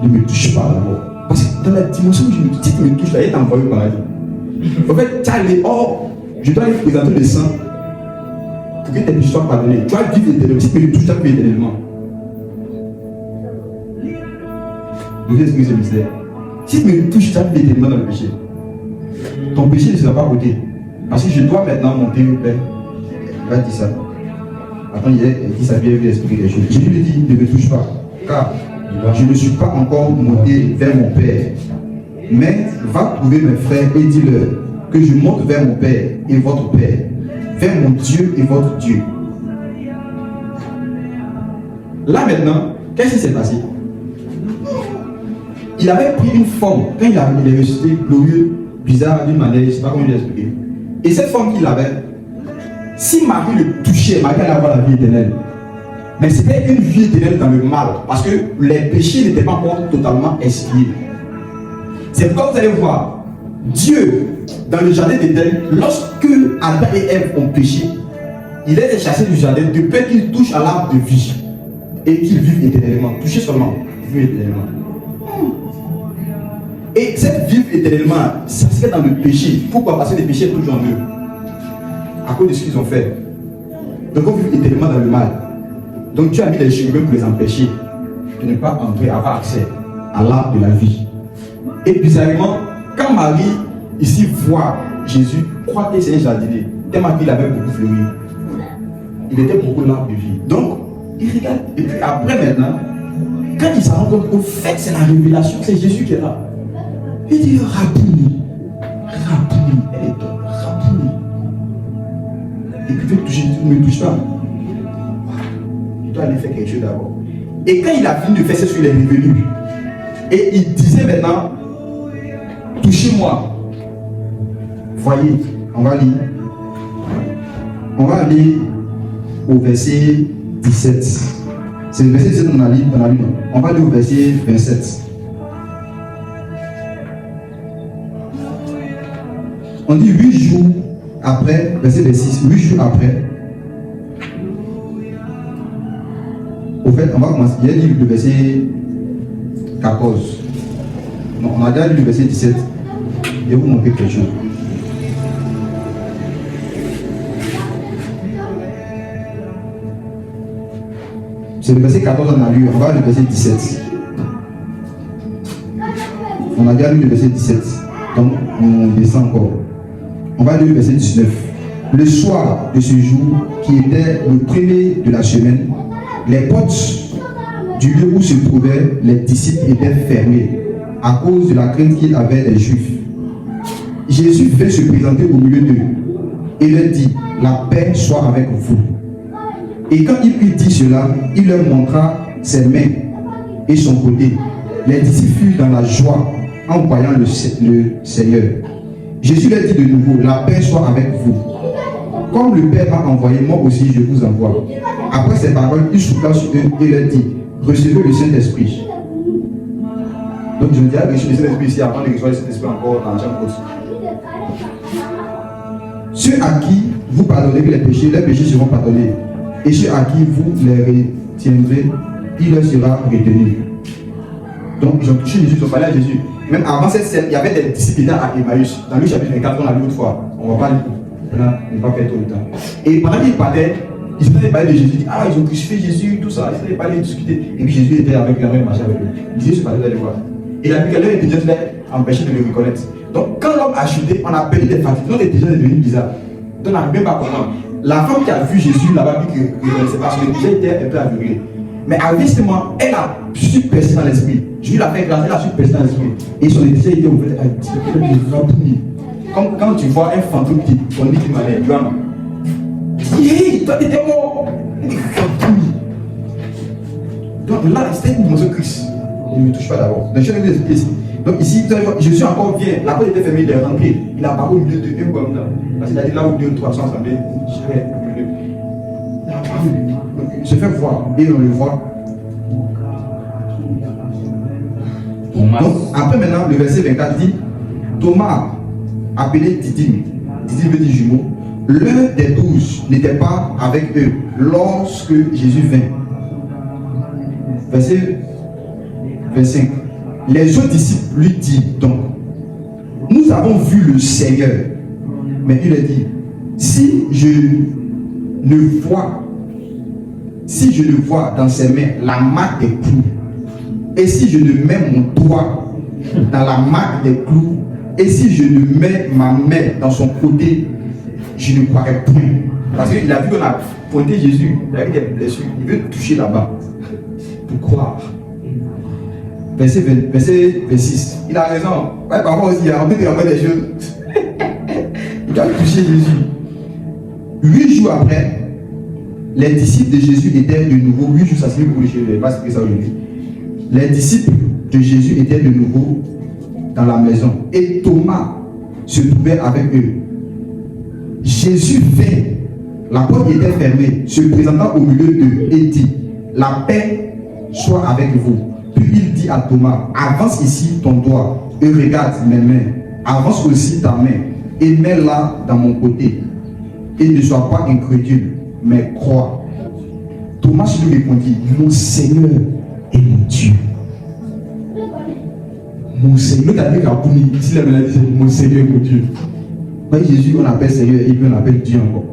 ne me touche pas d'abord. Parce que dans la dimension où si tu me touches, là, il t'a envoyé au paradis. En fait, tu as les or, je dois lui présenter le sang pour que tes péchés soient pardonnés. Tu vas vivre éternellement. Si tu me touches, tu vas vivre éternellement. Vous voyez ce que c'est le mystère? Si tu me touches, tu vas vivre éternellement dans le péché. Ton péché ne sera pas ôté. Parce que je dois maintenant monter au Père. Il va dire ça. Attends, il dit ça vient lui expliquer quelque chose. Jésus lui dit, ne me touche pas. Car je ne suis pas encore monté vers mon Père. Mais va trouver mes frères et dis-leur que je monte vers mon Père et votre Père, vers mon Dieu et votre Dieu. Là maintenant, qu'est-ce qui s'est passé? Il avait pris une forme, quand il est ressuscité, glorieux, bizarre, d'une manière, je ne sais pas comment il l'expliquer. Et cette forme qu'il avait, si Marie le touchait, Marie allait avoir la vie éternelle. Mais c'était une vie éternelle dans le mal, parce que les péchés n'étaient pas encore totalement expiés. C'est pourquoi vous allez voir, Dieu, dans le jardin d'Éden, lorsque Adam et Ève ont péché, il les a chassés du jardin de peur qu'ils touchent à l'arbre de vie et qu'ils vivent éternellement. Toucher seulement, vivre éternellement. Et cette vie éternellement, ça serait dans le péché. Pourquoi? Parce que les péchés touchent en eux. À cause de ce qu'ils ont fait. Donc on vit éternellement dans le mal. Donc Dieu a mis les chérubins pour les empêcher de ne pas entrer, avoir accès à l'arbre de la vie. Et bizarrement, quand Marie ici voit Jésus, croit que c'est un jardinier, tellement qu'il avait beaucoup fleuri. Il était beaucoup l'arbre de vie. Donc, il regarde. Et puis après maintenant, quand il s'en rend compte, au fait, c'est la révélation, c'est Jésus qui est là. Il dit Rabouni, Rabouni, elle est top, Rabouni. Et puis tu ne me touches pas. Il doit aller faire quelque chose d'abord. Et quand il a fini de faire ce qu'il est revenu, et il disait maintenant, touchez-moi. Voyez, on va lire. On va aller au verset 17. C'est le verset 17 qu'on a lu. On va aller au verset 27. On dit 8 jours après, verset 26, 8 jours après. Au fait, on va commencer. Il y a dit le verset 14. Donc, on a déjà lu le verset 17. Je vais vous montrer quelque chose. C'est le verset 14 on a lu. On va le verset 17. On a déjà lu le verset 17. Donc, on descend encore. On va lire le verset 19. Le soir de ce jour, qui était le premier de la semaine, les portes du lieu où se trouvaient les disciples étaient fermées à cause de la crainte qu'il avait des Juifs. Jésus vint se présenter au milieu d'eux et leur dit, la paix soit avec vous. Et quand il eut dit cela, il leur montra ses mains et son côté. Les disciples furent dans la joie en voyant le Seigneur. Jésus leur dit de nouveau, la paix soit avec vous. Comme le Père m'a envoyé, moi aussi je vous envoie. Après ces paroles, il souffla sur eux et leur dit, recevez le Saint-Esprit. Donc je me dis, reçu le Saint-Esprit ici avant de recevoir le Saint-Esprit encore dans la chambre haute. Ceux à qui vous pardonnez les péchés seront pardonnés. Et ceux à qui vous les retiendrez, il leur sera retenu. Donc ils ont touché Jésus, ils ont parlé à Jésus. Même avant cette scène, il y avait des disciples à Emmaüs. Dans le chapitre 24, on l'a lu une fois. On ne va pas ne pas faire tout le temps. Et pendant qu'ils parlaient, ils étaient parler de Jésus. Ils disaient, ah, ils ont crucifié Jésus, tout ça. Ils étaient parler, discuter. Et puis Jésus était avec eux, il marchait avec eux. Il disait, je parlais d'aller voir. Et la leur intelligence l'a empêché de le reconnaître. Donc quand l'homme a chuté, on a perdu des fatigues. Notre intelligence est devenue bizarre. Donc on n'arrive même pas à comprendre. La femme qui a vu Jésus là-bas, dit que c'est parce que déjà était un peu aveuglée. Mais avec ce moment, elle a su percer dans l'esprit. Jésus l'a fait grâce, elle a su percer dans l'esprit. Et son intelligence était ouverte. Comme quand tu vois un fantôme qui on dit qu'il m'a l'air, tu vois. Hey, toi t'étais mort. Donc là, c'était une dimension Christ. Il ne me touche pas d'abord. Donc je vais vous expliquer ici. Donc ici, Jésus encore vient. La porte était fermée, il est rentré. Il a parlé au milieu de eux comme ça. Parce qu'il a dit là où 2 ou 3 sont assemblés, je vais au milieu. Il a parlé. Donc il se fait voir. Et on le voit. Donc après maintenant, le verset 24 dit, Thomas, appelé Didyme, Didyme veut dire jumeau, l'un des 12 n'était pas avec eux lorsque Jésus vint. Verset 25. Les autres disciples lui disent donc, nous avons vu le Seigneur. Mais il a dit, si je ne vois dans ses mains la marque des clous, et si je ne mets mon doigt dans la marque des clous, et si je ne mets ma main dans son côté, je ne croirai point. Parce qu'il a vu qu'on a pointé Jésus, il a eu des blessures, il veut toucher là-bas pour croire. Verset 26, il a raison. Ouais, parfois aussi, il a envie de faire des choses. Il doit toucher Jésus. 8 jours après, les disciples de Jésus étaient de nouveau, 8 jours, ça se met pour les choses, je ne vais pas expliquer ça aujourd'hui. Les disciples de Jésus étaient de nouveau dans la maison et Thomas se trouvait avec eux. Jésus vint, la porte était fermée, se présentant au milieu d'eux et dit, la paix soit avec vous. Puis il dit à Thomas, avance ici ton doigt et regarde mes mains, avance aussi ta main et mets-la dans mon côté et ne sois pas incrédule, mais crois. Thomas lui répondit, mon Seigneur et mon Dieu. Mon Seigneur, si la maladie c'est mon Seigneur et mon Dieu. Voyez, Jésus, on appelle Seigneur et puis on appelle Dieu encore.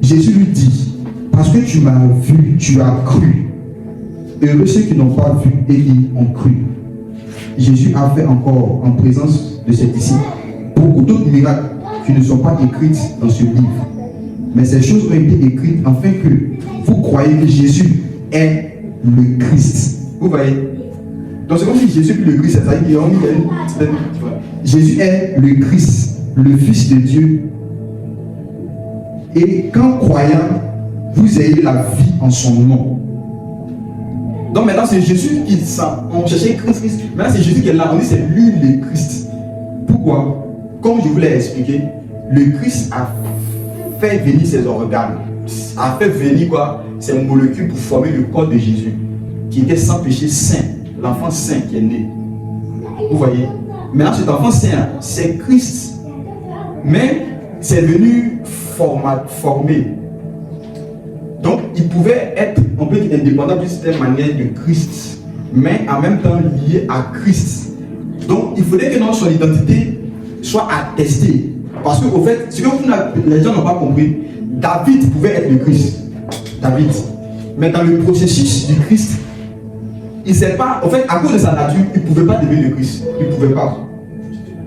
Jésus lui dit, parce que tu m'as vu, tu as cru. Heureux ceux qui n'ont pas vu et qui ont cru. Jésus a fait encore en présence de ses disciples beaucoup d'autres miracles qui ne sont pas écrits dans ce livre. Mais ces choses ont été écrites afin que vous croyez que Jésus est le Christ. Vous voyez? Donc c'est comme si Jésus est le Christ, c'est-à-dire qu'il y a une Jésus est le Christ, le Fils de Dieu. Et qu'en croyant, vous ayez la vie en son nom. Donc maintenant c'est Jésus qui sent. On cherchait Christ. Maintenant c'est Jésus qui est là. On dit c'est lui le Christ. Pourquoi? Comme je vous l'ai expliqué, le Christ a fait venir ses organes. A fait venir quoi? Ses molécules pour former le corps de Jésus. Qui était sans péché, saint. L'enfant saint qui est né. Vous voyez? Maintenant cet enfant saint, c'est Christ. Mais c'est venu formé. Donc, il pouvait être, on peut dire, indépendant d'une certaine manière de Christ, mais en même temps lié à Christ. Donc, il faudrait que son identité soit attestée. Parce qu'au fait, ce que les gens n'ont pas compris, David pouvait être le Christ. David. Mais dans le processus du Christ, il ne sait pas, en fait, à cause de sa nature, il ne pouvait pas devenir le Christ. Il ne pouvait pas.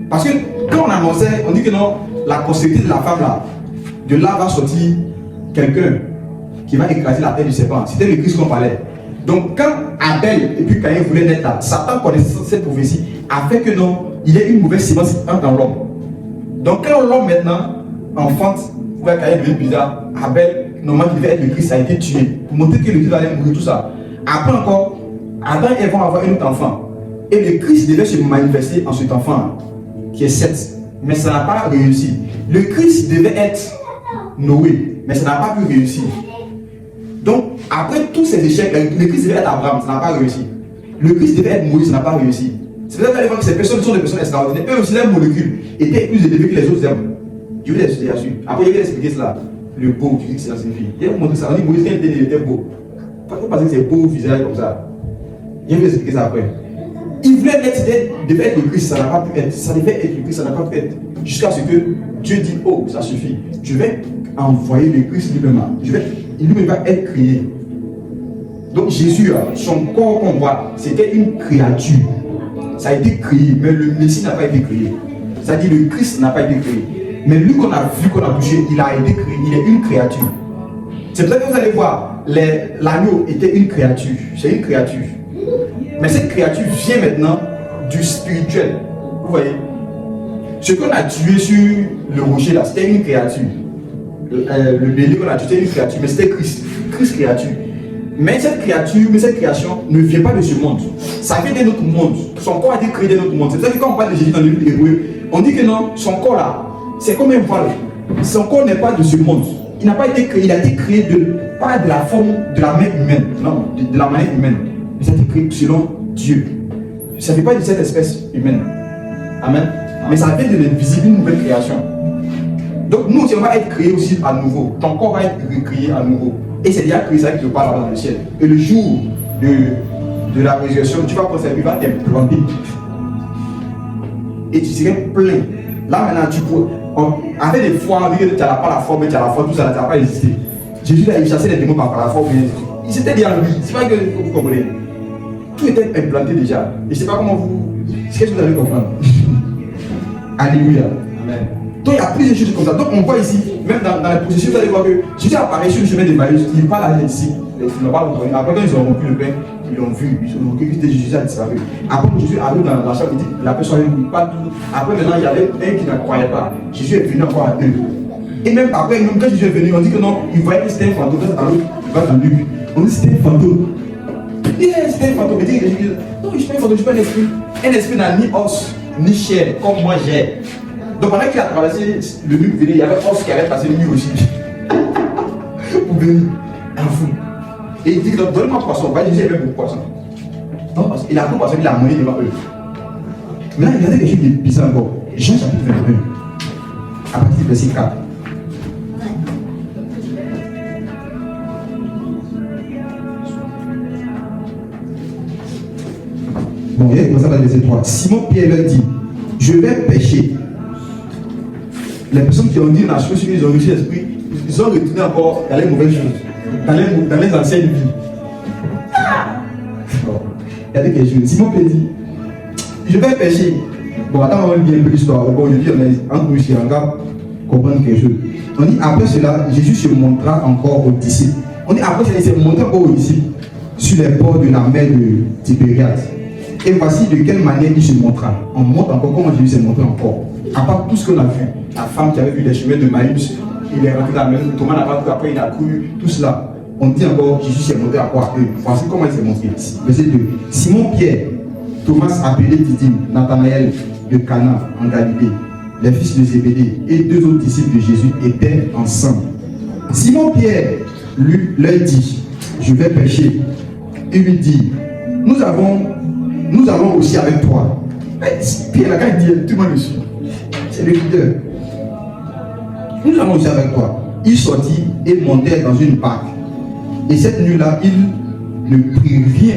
Parce que quand on annonçait, on dit que non, la conception de la femme là, de là va sortir quelqu'un qui va écraser la tête du serpent. C'était le Christ qu'on parlait. Donc quand Abel et puis Caïn voulaient naître là, Satan connaissant cette prophétie a fait que non, il y a une mauvaise sémence dans l'homme. Donc quand l'homme maintenant enfante, Caïn devient bizarre, Abel, normalement qui devait être le Christ, a été tué pour montrer que le Christ allait mourir, tout ça. Après encore, Adam et Ève vont avoir un autre enfant. Et le Christ devait se manifester en cet enfant qui est Seth. Mais ça n'a pas réussi. Le Christ devait être Noé, mais ça n'a pas pu réussir. Donc, après tous ces échecs, le Christ devait être Abraham, ça n'a pas réussi. Le Christ devait être Moïse, ça n'a pas réussi. C'est peut-être que ces personnes sont des personnes extraordinaires. Eux aussi, leurs molécules étaient plus élevées que les autres hommes. Je vais l'expliquer là-dessus. Après, je vais expliquer cela. Le beau, tu dis que c'est la signifie. Il va montrer ça. On dit Moïse, quand il était beau. Pas parce que c'est beau visage comme ça. Je vais expliquer ça après. Il voulait devait être le Christ, ça n'a pas pu être. Ça devait être le Christ, ça n'a pas pu être. Jusqu'à ce que Dieu dit, oh, ça suffit. Je vais envoyer le Christ lui-même. Il va être créé. Donc Jésus, son corps qu'on voit, c'était une créature. Ça a été créé, mais le Messie n'a pas été créé. C'est-à-dire le Christ n'a pas été créé. Mais lui qu'on a vu, qu'on a touché, il a été créé. Il est une créature. C'est pour ça que vous allez voir, l'agneau était une créature. C'est une créature. Mais cette créature vient maintenant du spirituel. Vous voyez? Ce qu'on a tué sur le rocher là, c'était une créature. Le bélier qu'on a tué, c'était une créature, mais c'était Christ. Christ créature. Mais cette créature, cette création ne vient pas de ce monde. Ça vient d'un autre monde. Son corps a été créé d'un autre monde. C'est pour ça que quand on parle de Jésus dans le livre hébreu, on dit que non, son corps là, c'est comme un voile. Son corps n'est pas de ce monde. Il n'a pas été créé, il a été créé pas de la forme de la main humaine, non, de la manière humaine. Mais ça a été créé selon Dieu. Ça ne fait pas de cette espèce humaine. Amen. Mais ça vient de l'invisible, une nouvelle création. Donc nous aussi, on va être créés aussi à nouveau. Ton corps va être recréé à nouveau. Et c'est déjà créé ça qui te parle dans le ciel. Et le jour de la résurrection, tu vas conserver, il va t'implanter. Et tu serais plein. Là maintenant, tu peux. Avec des fois, tu n'as pas la forme, tu as la forme, tout ça, tu n'as pas existé. Jésus a chassé les démons par la forme. Il s'était dit en lui. C'est pas que vous comprenez. Tout était implanté déjà. Et je ne sais pas comment vous. Qu'est-ce que vous allez comprendre? Alléluia. Amen. Donc il y a plusieurs choses comme ça. Donc on voit ici, même dans les positions, vous allez voir que Jésus apparaît sur le chemin d'Emmaüs, il parle à les disciples. Après quand ils ont rompu le pain, ils l'ont vu, ils ont vu que Jésus a disparu. Après Jésus arrive dans la chambre, il dit, la personne ne parle tout. Après maintenant, il y avait un qui ne croyait pas. Jésus est venu encore à eux. Et même après, même quand Jésus est venu, on dit que non, il voyait que c'était un fantôme. Il va dans Luc. On dit que c'était un fantôme. Il dit que c'était un fantôme. Il dit que Jésus, non, je ne suis pas un fantôme, je suis pas un esprit. Un esprit n'a ni os, ni chair, comme moi j'ai. Donc pendant qu'il a traversé le mur, il y avait os qui avait passé le mur aussi. Pour venir à vous. Et il dit, donne-moi poisson. Va dire, j'ai même beaucoup de poisson. Non, il a beaucoup de poisson, il a mangé devant eux. Mais là, il y a quelque chose de bizarre encore. Jean chapitre 21, à partir du verset 4. Bon, il commence à parler verset 3. Simon Pierre leur dit, je vais pêcher. Les personnes qui ont dit la chose, ils ont réussi l'esprit, ils ont retourné encore dans les mauvaises choses, dans les anciennes vies. Regardez quelque chose. Simon Pierre dit, je vais pêcher. Bon, attends, on va lire un peu l'histoire. Bon, aujourd'hui, on est entre nous ici, on va comprendre quelque chose. On dit, après cela, Jésus se montra encore aux disciples. On dit, après cela, il s'est montré encore aux disciples sur les bords de la mer de Tibériade. Et voici de quelle manière il se montra. On montre encore comment Jésus s'est montré encore. À part tout ce qu'on a vu, la femme qui avait vu les chemins de Maïs, il est rentré dans la maison, Thomas n'a pas cru, après il a cru, tout cela. On dit encore, Jésus s'est montré à quoi? Voici comment il s'est montré. Verset 2. Simon Pierre, Thomas appelé Didyme, Nathanaël de Cana en Galilée, les fils de Zébédée et deux autres disciples de Jésus étaient ensemble. Simon Pierre lui leur dit, je vais pêcher. Il lui dit, nous allons aussi avec toi. Pierre, la quand il dit, tout le monde le suit. C'est le leader. Nous allons aussi avec toi. Il sortit et montait dans une barque. Et cette nuit-là, il ne prit rien.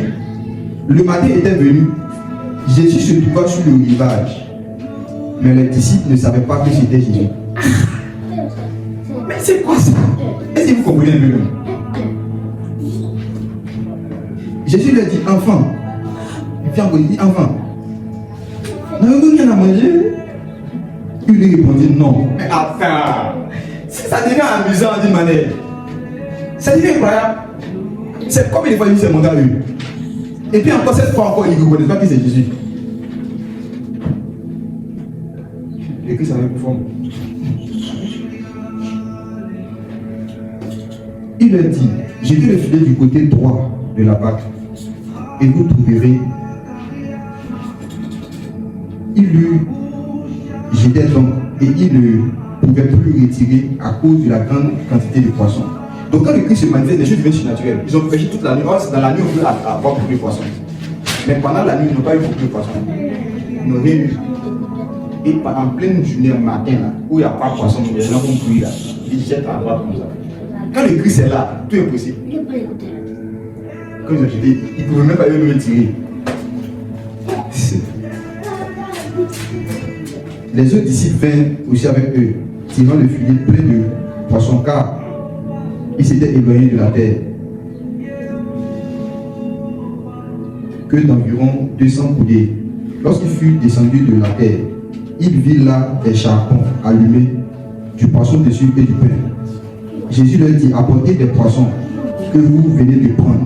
Le matin était venu. Jésus se trouva sur le rivage. Mais les disciples ne savaient pas que c'était Jésus. Mais c'est quoi ça? Est-ce que vous comprenez un peu? Jésus leur dit, enfant. Il dit, enfant. N'avez-vous rien à manger? Il lui répondit, non. Mais attends. ça devient amusant d'une manière. Ça devient incroyable. C'est comme les fois, c'est mon gars. Et puis encore cette fois encore, ils ne reconnaissent pas que c'est Jésus. Et que ça va plus fort. Il leur dit, jetez le filet du côté droit de la barque et vous trouverez. Il lui jetait donc et il ne pouvait plus le retirer à cause de la grande quantité de poissons. Donc quand le Christ se manifeste, les choses deviennent surnaturelles. Ils ont pêché toute la nuit. Dans la nuit, on peut avoir beaucoup de poissons. Mais pendant la nuit, ils n'ont pas eu beaucoup de poissons. Ils n'ont rien eu. Et en pleine journée, matin, là, où il n'y a pas de poisson, les gens vont prier là. Ils jettent à droite comme ça. Quand le Christ est là, tout est possible. Comme ils ont jeté, ils ne pouvaient même pas le retirer. Les autres disciples vinrent aussi avec eux, tirant le filet plein de poissons, car ils s'étaient éloignés de la terre que d'environ 200 coudées. Lorsqu'il fut descendu de la terre, il vit là des charbons allumés, du poisson dessus et du pain. Jésus leur dit, apportez des poissons que vous venez de prendre.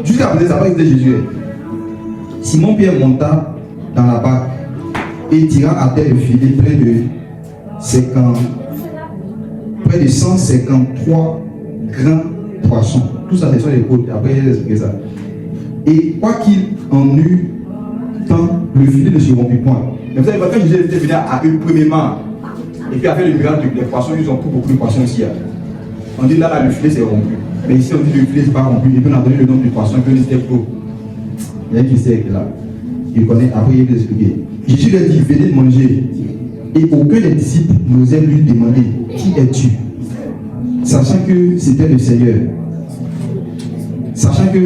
Jusqu'à présent, ça va être Jésus. Simon-Pierre monta dans la barque et tira à terre le filet près de 153 grands poissons. Tout ça, c'est sur les côtes. Après, il a expliqué ça. Et quoi qu'il en eût tant, le filet ne se rompit point. Mais vous savez, quand Jésus était venu à eux premièrement, et puis après le miracle des poissons, ils ont pris beaucoup de poissons ici. On dit là, le filet s'est rompu. Mais ici, on dit le filet n'est pas rompu. Et puis on a donné le nom du poisson, et puis on dit c'était gros. Il y a qui sait là. Il connaît, après il va expliquer. Jésus leur dit, venez manger. Et aucun des disciples n'osait lui demander, qui es-tu? Sachant que c'était le Seigneur. Sachant que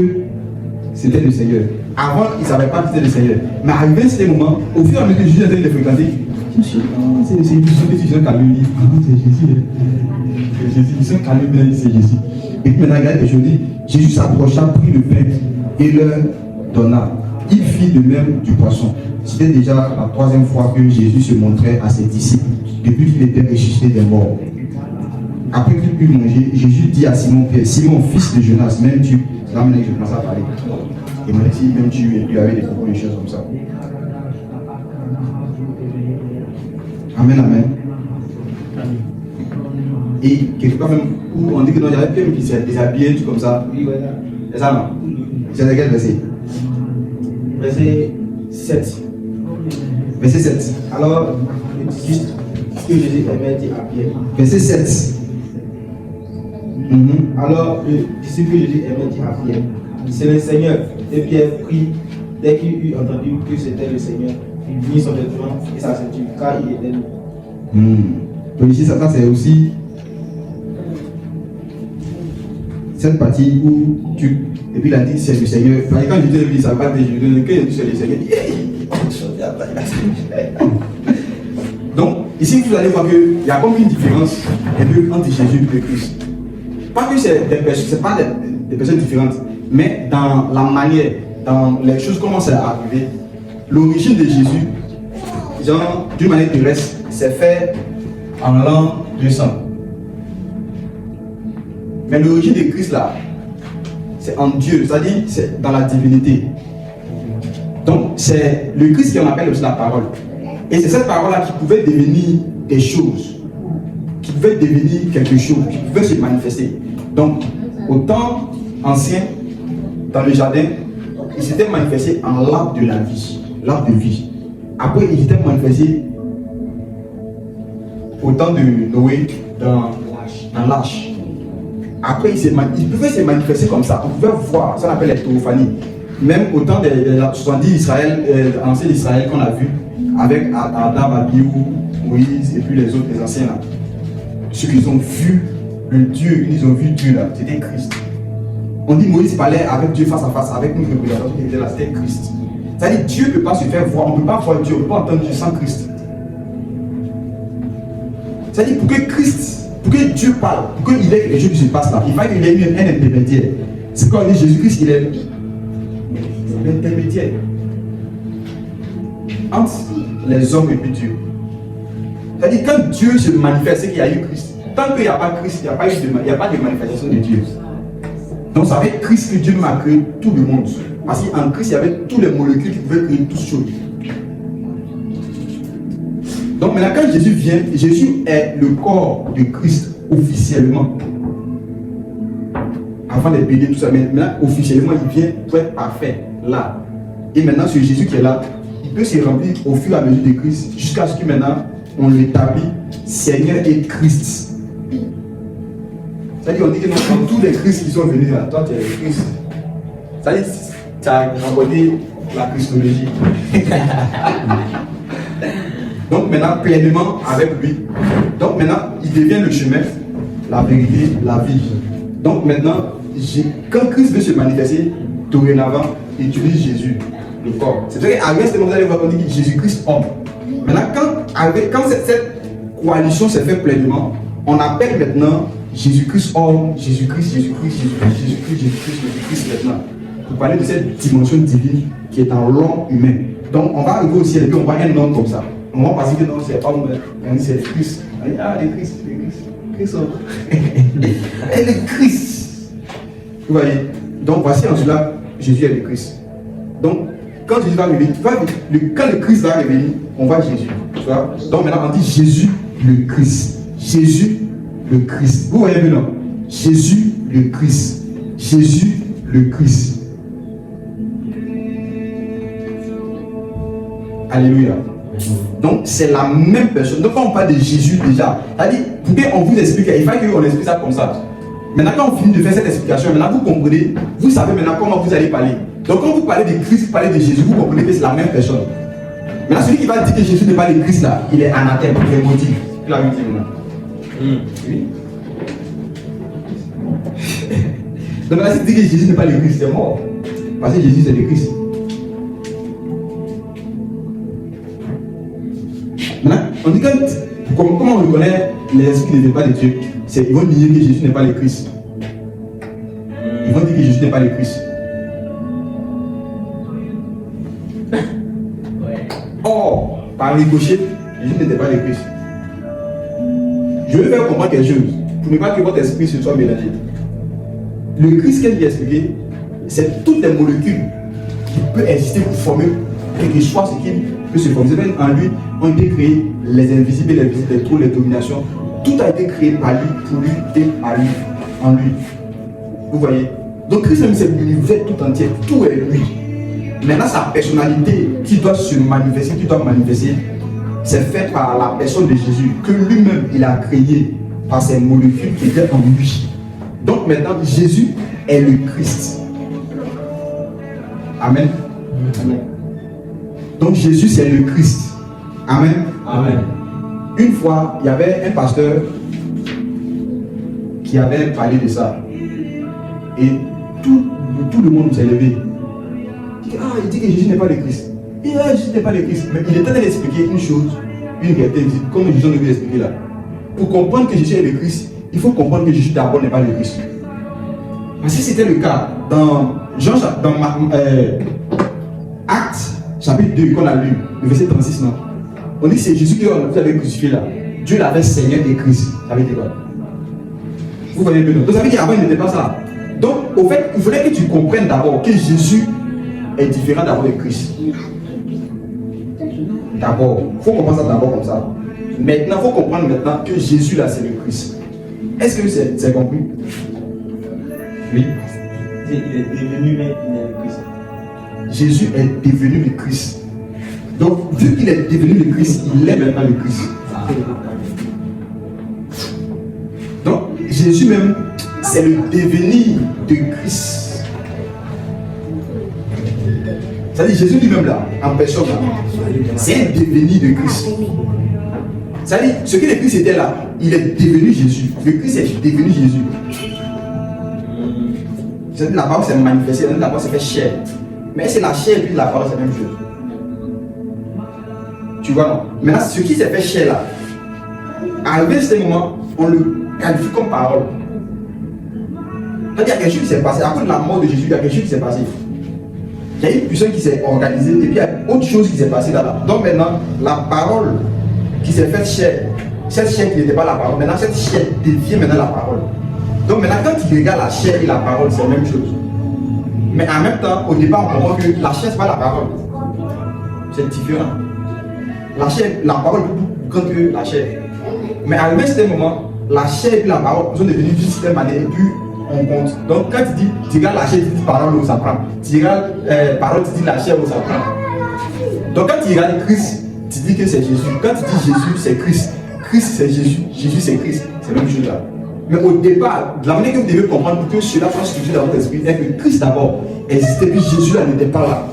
c'était le Seigneur. Avant, ils ne savaient pas que c'était le Seigneur. Mais arrivé à ce moment, au fur et à mesure que Jésus était de fréquenter, je me suis dit, c'est Jésus, c'est calme. C'est Jésus. C'est Jésus, ils sont calmes, c'est Jésus. Et puis maintenant, regardez, je dis, Jésus s'approcha, prit le pain et leur donna. Il fit de même du poisson. C'était déjà la troisième fois que Jésus se montrait à ses disciples depuis qu'il était ressuscité des morts. Après qu'il put manger, Jésus dit à Simon-Pierre, Simon, fils de Jonas, même tu, c'est là maintenant que je commence à parler. Et m'a dit, même tu, et puis avec beaucoup de choses comme ça. Amen, amen. Et quelque part même, où on dit que non, il y avait plein qui s'est déshabillé, tout comme ça. C'est ça, non? C'est lequel verset? Verset 7. Verset 7. Alors, juste ce que Jésus avait dit à Pierre. Verset 7. Alors, ce que Jésus avait dit à Pierre, c'est le Seigneur. Et Pierre prit, dès qu'il eut entendu que c'était le Seigneur, il mit son vêtement et sa ceinture, car il était nu. Donc ici, ça c'est aussi cette partie où tu. Et puis il a dit c'est le Seigneur. Quand je dis ça va Jésus, quand il dit c'est le Seigneur, donc ici vous allez voir qu'il y a comme une différence entre Jésus et le Christ. Pas que c'est des personnes, c'est pas des personnes différentes, mais dans la manière, dans les choses commencent à arriver. L'origine de Jésus, genre d'une manière terrestre, c'est fait en l'an 200. Mais l'origine de Christ là, c'est en Dieu, c'est-à-dire c'est dans la divinité. Donc c'est le Christ qui on appelle aussi la parole. Et c'est cette parole-là qui pouvait devenir des choses, qui pouvait devenir quelque chose, qui pouvait se manifester. Donc au temps ancien, dans le jardin, il s'était manifesté en l'arbre de la vie, l'arbre de vie. Après, il s'était manifesté au temps de Noé dans l'arche. Après, il pouvait se manifester comme ça. On pouvait voir, ça on appelle les théophanies. Même au temps des 70 Israël, anciens d'Israël qu'on a vu, avec Adam, Abihu, Moïse et puis les autres, les anciens là. Ceux qui ont vu le Dieu, ils ont vu Dieu là, c'était Christ. On dit Moïse parlait avec Dieu face à face, avec nous, c'était Christ. C'est-à-dire Dieu ne peut pas se faire voir, on ne peut pas voir Dieu, on ne peut pas entendre Dieu sans Christ. C'est-à-dire pour que Dieu parle, pour qu'il ait quelque chose qui se passe là, il faut qu'il ait eu un intermédiaire. C'est quand on dit Jésus-Christ, il est l'intermédiaire entre les hommes et puis Dieu. C'est-à-dire quand Dieu se manifeste, c'est qu'il y a eu Christ. tant qu'il n'y a pas Christ, il n'y a pas de manifestation de Dieu. Donc c'est avec Christ que Dieu m'a créé tout le monde. Parce qu'en Christ, il y avait tous les molécules qui pouvaient créer toutes choses. Donc maintenant, quand Jésus vient, Jésus est le corps de Christ officiellement. Avant de payer tout ça, mais maintenant, officiellement, il vient pour être parfait, là. Et maintenant, c'est Jésus qui est là. Il peut se remplir au fur et à mesure de Christ, jusqu'à ce que maintenant, on l'établit Seigneur et Christ. C'est-à-dire, on dit que dans tous les Christ qui sont venus là, toi, tu es le Christ. C'est-à-dire, tu as abordé la Christologie. Donc maintenant, pleinement avec lui. Donc maintenant, il devient le chemin, la vérité, la vie. Donc maintenant, quand Christ veut se manifester, dorénavant, il utilise Jésus, le corps. C'est vrai qu'à ce moment-là, on dit Jésus-Christ homme. Maintenant, quand cette coalition s'est faite pleinement, on appelle maintenant Jésus-Christ homme, Jésus-Christ, Jésus-Christ, Jésus-Christ, Jésus-Christ, Jésus-Christ, Jésus-Christ maintenant. Pour parler de cette dimension divine qui est dans l'homme humain. Donc on va arriver au ciel et puis on voit un homme comme ça. On va penser que non, c'est pas homme, c'est Christ. Ah, le Christ, le Christ. Christ homme. Et le Christ. Vous voyez. Donc voici en cela, Jésus est le Christ. Donc quand Jésus va revenir, quand le Christ va revenir, on voit Jésus. Tu vois? Donc maintenant on dit Jésus le Christ. Jésus le Christ. Vous voyez maintenant? Jésus le Christ. Jésus le Christ. Alléluia. Donc c'est la même personne. Donc quand on parle de Jésus déjà, c'est-à-dire, pour qu'on vous explique, il faut qu'on explique ça comme ça. Maintenant quand on finit de faire cette explication, maintenant vous comprenez, vous savez maintenant comment vous allez parler. Donc quand vous parlez de Christ, vous parlez de Jésus, vous comprenez que c'est la même personne. Maintenant celui qui va dire que Jésus n'est pas le Christ là, il est anathème, il est maudit. Il a dit maintenant. Oui. Donc maintenant si tu dis que Jésus n'est pas le Christ, c'est mort. Parce que Jésus c'est le Christ. Maintenant, on dit comment on reconnaît les esprits qui n'étaient pas de Dieu, c'est ils vont nier que Jésus n'est pas le Christ. Ils vont dire que Jésus n'est pas le Christ. Or, par ricochet, Jésus n'était pas le Christ. Je vais faire comprendre quelque chose pour ne pas que votre esprit se soit mélangé. Le Christ qu'elle lui a expliqué, c'est toutes les molécules qui peuvent exister pour former quelque chose ce qui peut se former. En lui ont été créés les invisibles, les visibles, les trous, les dominations. Tout a été créé par lui, pour lui et à lui, en lui. Vous voyez? Donc Christ c'est l'univers tout entier, tout est lui. Maintenant sa personnalité qui doit se manifester, qui doit manifester, c'est fait par la personne de Jésus, que lui-même il a créé par ces molécules qui étaient en lui. Donc maintenant Jésus est le Christ. Amen. Amen. Donc Jésus c'est le Christ. Amen. Amen. Une fois, il y avait un pasteur qui avait parlé de ça. Et tout le monde s'est levé. Il dit que Jésus n'est pas le Christ. Jésus n'est pas le Christ. Mais il est en train d'expliquer une chose, une réalité visible, comme Jésus nous l'a expliqué là. Pour comprendre que Jésus est le Christ, il faut comprendre que Jésus d'abord n'est pas le Christ. Parce que c'était le cas dans Actes chapitre 2 qu'on a lu, le verset 36, non? On dit que c'est Jésus que vous avez crucifié là. Dieu l'avait Seigneur et Christ. Ça veut dire quoi? Vous voyez bien. Donc ça veut dire qu'avant il n'était pas ça. Donc au fait, il faudrait que tu comprennes d'abord que Jésus est différent d'abord de Christ. D'abord, il faut comprendre ça d'abord comme ça. Maintenant, il faut comprendre maintenant que Jésus là c'est le Christ. Est-ce que c'est compris? Oui. Il est devenu mais il est le Christ. Jésus est devenu le Christ. Donc, vu qu'il est devenu le Christ, il est maintenant le Christ. Donc, Jésus même, c'est le devenir de Christ. C'est-à-dire, Jésus lui-même là, en personne là, c'est un devenir de Christ. C'est-à-dire, ce que le Christ était là, il est devenu Jésus. Le Christ est devenu Jésus. C'est-à-dire, la parole s'est manifestée, la parole s'est fait chair. Mais c'est la chair et puis la parole, c'est la même chose. Tu vois, non? Maintenant, ce qui s'est fait chair là, arrivé à ce moment, on le qualifie comme parole. Il y a quelque chose qui s'est passé. À cause de la mort de Jésus, il y a quelque chose qui s'est passé. Il y a une puissance qui s'est organisée et puis il y a autre chose qui s'est passée là-bas. Donc maintenant, la parole qui s'est faite chair cette chair qui n'était pas la parole, maintenant cette chair devient maintenant la parole. Donc maintenant, quand il regarde la chair et la parole, c'est la même chose. Mais en même temps, au départ, on comprend que la chair, c'est pas la parole. C'est différent. La chair, la parole est plus grande que la chair. Mais à un certain moment, la chair et la parole sont devenues d'une certaine manière et puis on compte. Donc quand tu regardes la chair, tu dis parole où ça prend. Tu regardes parole, tu dis la chair où ça prend. Donc quand tu regardes Christ, tu dis que c'est Jésus. Quand tu dis Jésus, c'est Christ. Christ, c'est Jésus. Jésus, c'est Christ. C'est la même chose là. Mais au départ, de la manière que vous devez comprendre pour que cela soit structuré dans votre esprit, est que Christ d'abord existait, puis Jésus là n'était pas là.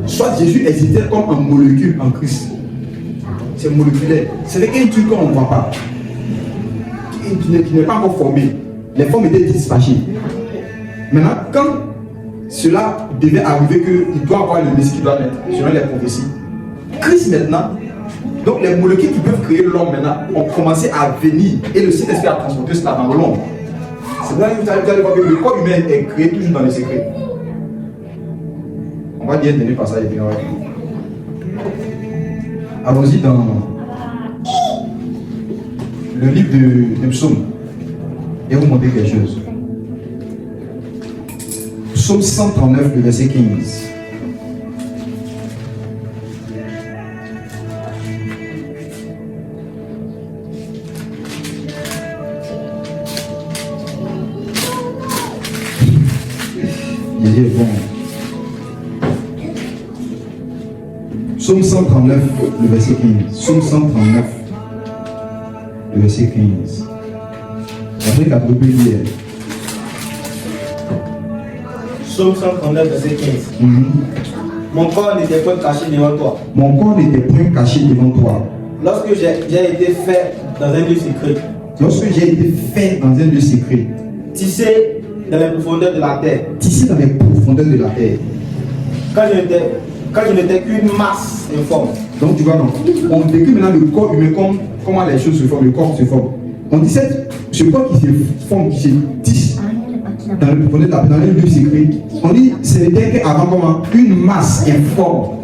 Soit Jésus existait comme un molécule en Christ. C'est moléculaire. C'est qu'un truc qu'on ne voit pas. Qui n'est pas encore formé. Les formes étaient dispatchées. Maintenant, quand cela devait arriver qu'il doit avoir le Messie qui doit naître, selon les prophéties, Christ maintenant, donc les molécules qui peuvent créer l'homme maintenant ont commencé à venir et le Saint-Esprit a transporté cela dans l'homme. C'est là que vous allez voir que le corps humain est créé toujours dans le secret. On va dire tenir par ça et bien. Allons-y dans le livre de Psaume et vous montrer quelque chose. Psaume 139, le verset 15. Il est bon. Psaume 139, le verset 15. Psaume 139, le verset 15. Après qu'à vous hier. Psaume 139, verset 15. Mon corps n'était point caché devant toi. Mon corps n'était point caché devant toi. Lorsque j'ai été fait dans un lieu secret. Lorsque j'ai été fait dans un lieu secret. Tissé dans les profondeurs de la terre. Tissé dans les profondeurs de la terre. Quand je n'étais qu'une masse informe. Donc tu vois, non, on décrit maintenant le corps humain comme comment les choses se forment, le corps se forme. On dit ce corps qui se forme, qui se tisse dans le profondeur de la terre, dans le lieu secret. On dit ce n'était qu'avant comment une masse informe.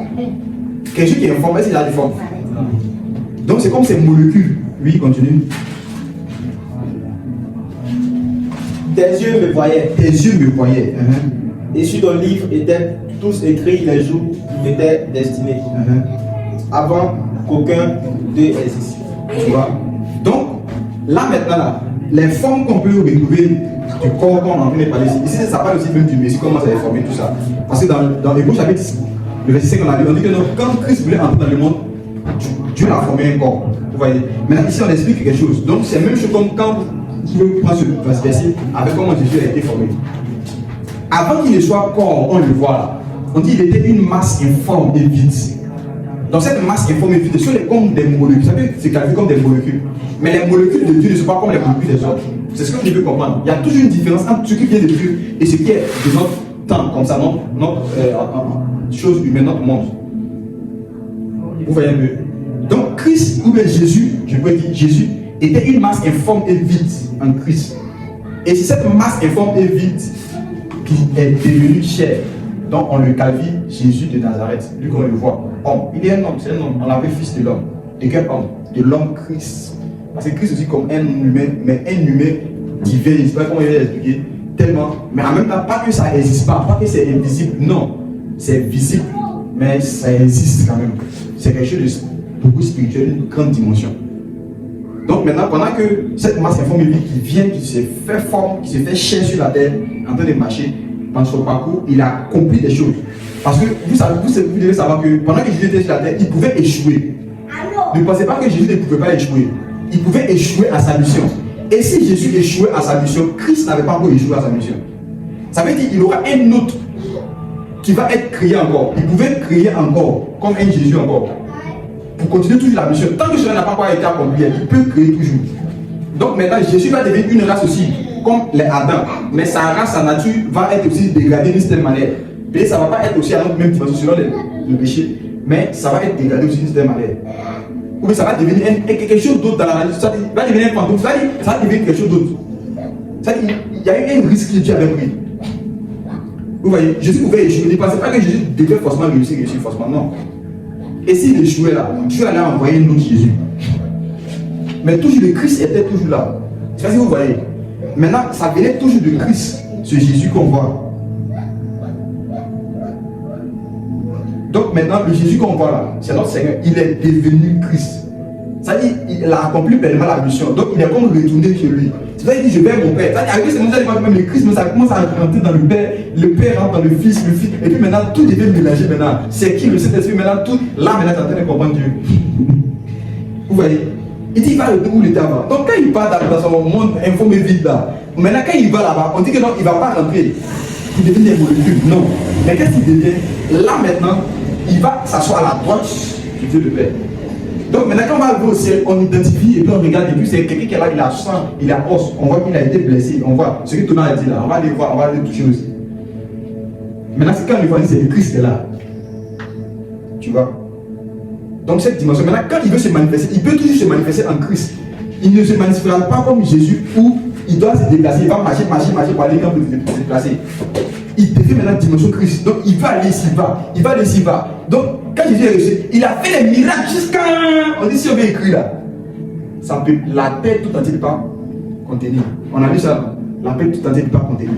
Quelque chose qui est informe, c'est la forme. Donc c'est comme ces molécules. Oui, continue. Tes yeux me voyaient. Tes yeux me voyaient. Et sur ton livre étaient tous écrits les jours qui m'étaient destinés. Avant qu'aucun d'eux existe. Tu vois? Donc, là maintenant, là, les formes qu'on peut retrouver du corps qu'on est en train de parler ici, ça parle aussi même du Messie, comment ça est formé, tout ça. Parce que dans Hébreux chapitre 10, le verset 5, on dit que non, quand Christ voulait entrer dans le monde, Dieu l'a formé un corps. Vous voyez? Maintenant, ici, on explique quelque chose. Donc, c'est la même chose comme quand vous pouvez prendre ce verset avec comment Jésus a été formé. Avant qu'il ne soit corps, on le voit là. On dit qu'il était une masse informe et vide. Dans cette masse informe et vide, ce sont comme des molécules. Vous savez, c'est qualifié comme des molécules. Mais les molécules de Dieu ne sont pas comme les molécules des hommes. C'est ce que vous devez comprendre. Il y a toujours une différence entre ce qui vient de Dieu et ce qui est de notre temps, comme ça, notre chose humaine, notre monde. Vous voyez un peu. Donc Christ, ou bien Jésus, je peux dire Jésus, était une masse informe et vide en Christ. Et c'est cette masse informe et vide qui est devenue chair. Donc on le qualifie Jésus de Nazareth, lui qu'on le voit. Homme, il est un homme, c'est un homme, on l'appelle fils de l'homme. De quel homme? De l'homme Christ. Parce que Christ aussi comme un humain, mais un humain divin, je ne sais pas comment il va l'expliquer, tellement, mais en même temps, pas que ça n'existe pas que c'est invisible, non, c'est visible, mais ça existe quand même. C'est quelque chose de beaucoup spirituel, une grande dimension. Donc maintenant, pendant que cette masse informe qui vient, qui se fait forme, qui se fait chair sur la terre, en train de marcher, dans son parcours, il a accompli des choses. Parce que vous devez savoir que pendant que Jésus était sur la terre, il pouvait échouer. Ne pensez pas que Jésus ne pouvait pas échouer. Il pouvait échouer à sa mission. Et si Jésus échouait à sa mission, Christ n'avait pas encore échoué à sa mission. Ça veut dire qu'il y aura un autre qui va être créé encore. Il pouvait créer encore, comme un Jésus encore, pour continuer toujours la mission. Tant que cela n'a pas encore été accompli, il peut créer toujours. Donc maintenant, Jésus va devenir une race aussi, comme les Adam. Mais sa race, sa nature va être aussi dégradée d'une certaine manière. Et ça ne va pas être aussi à notre même dimension selon le péché, mais ça va être dégradé aussi d'une certaine manière. Ou bien ça va devenir quelque chose d'autre dans la nature. Ça va devenir un fantôme, ça va devenir quelque chose d'autre. Il y a eu un risque que Dieu avait pris. Vous voyez, Jésus pouvait échouer. Ne pensez pas que Jésus devait forcément réussir forcément, non. Et s'il échouait là, Dieu allait envoyer un autre Jésus. Mais toujours le Christ était toujours là. Je sais pas si vous voyez. Maintenant, ça venait toujours de Christ, ce Jésus qu'on voit. Donc maintenant, le Jésus qu'on voit là, c'est notre Seigneur. Il est devenu Christ. Ça dit, il a accompli pleinement la mission. Donc il est comme retourné chez lui. C'est ça qu'il dit, je vais à mon Père. Ça dit, avec ce moment, même le Christ, ça commence à rentrer dans le Père rentre dans le Fils, et puis maintenant, tout devient mélangé maintenant. C'est qui le Saint-Esprit maintenant, tout, là maintenant, tu es en train de comprendre Dieu. Vous voyez? Il dit, il va où il était avant. Donc quand il part dans son monde informé vide là, maintenant quand il va là-bas, on dit que non, il ne va pas rentrer. Il devient des molécules. Non. Mais qu'est-ce qu'il devient? Là maintenant, il va s'asseoir à la droite de Dieu le Père. Donc maintenant quand on va arriver au ciel, on identifie et puis on regarde et puis c'est quelqu'un qui est là, il a sang, il a os, on voit qu'il a été blessé, on voit ce que Thomas a dit là, on va aller voir, on va aller toucher aussi. Maintenant c'est quand on le voit, c'est le Christ qui est là. Tu vois? Donc cette dimension, maintenant quand il veut se manifester, il peut toujours se manifester en Christ. Il ne se manifestera pas comme Jésus où il doit se déplacer, il va marcher pour aller quand il se déplacer. Il devient maintenant dimension Christ. Donc il va aller ici, il va aller ici, Donc quand Jésus est resté, il a fait des miracles jusqu'à. On dit si on veut écrire là, ça peut, la paix tout entière ne peut pas contenir. On a vu ça, la paix tout entière ne peut pas contenir.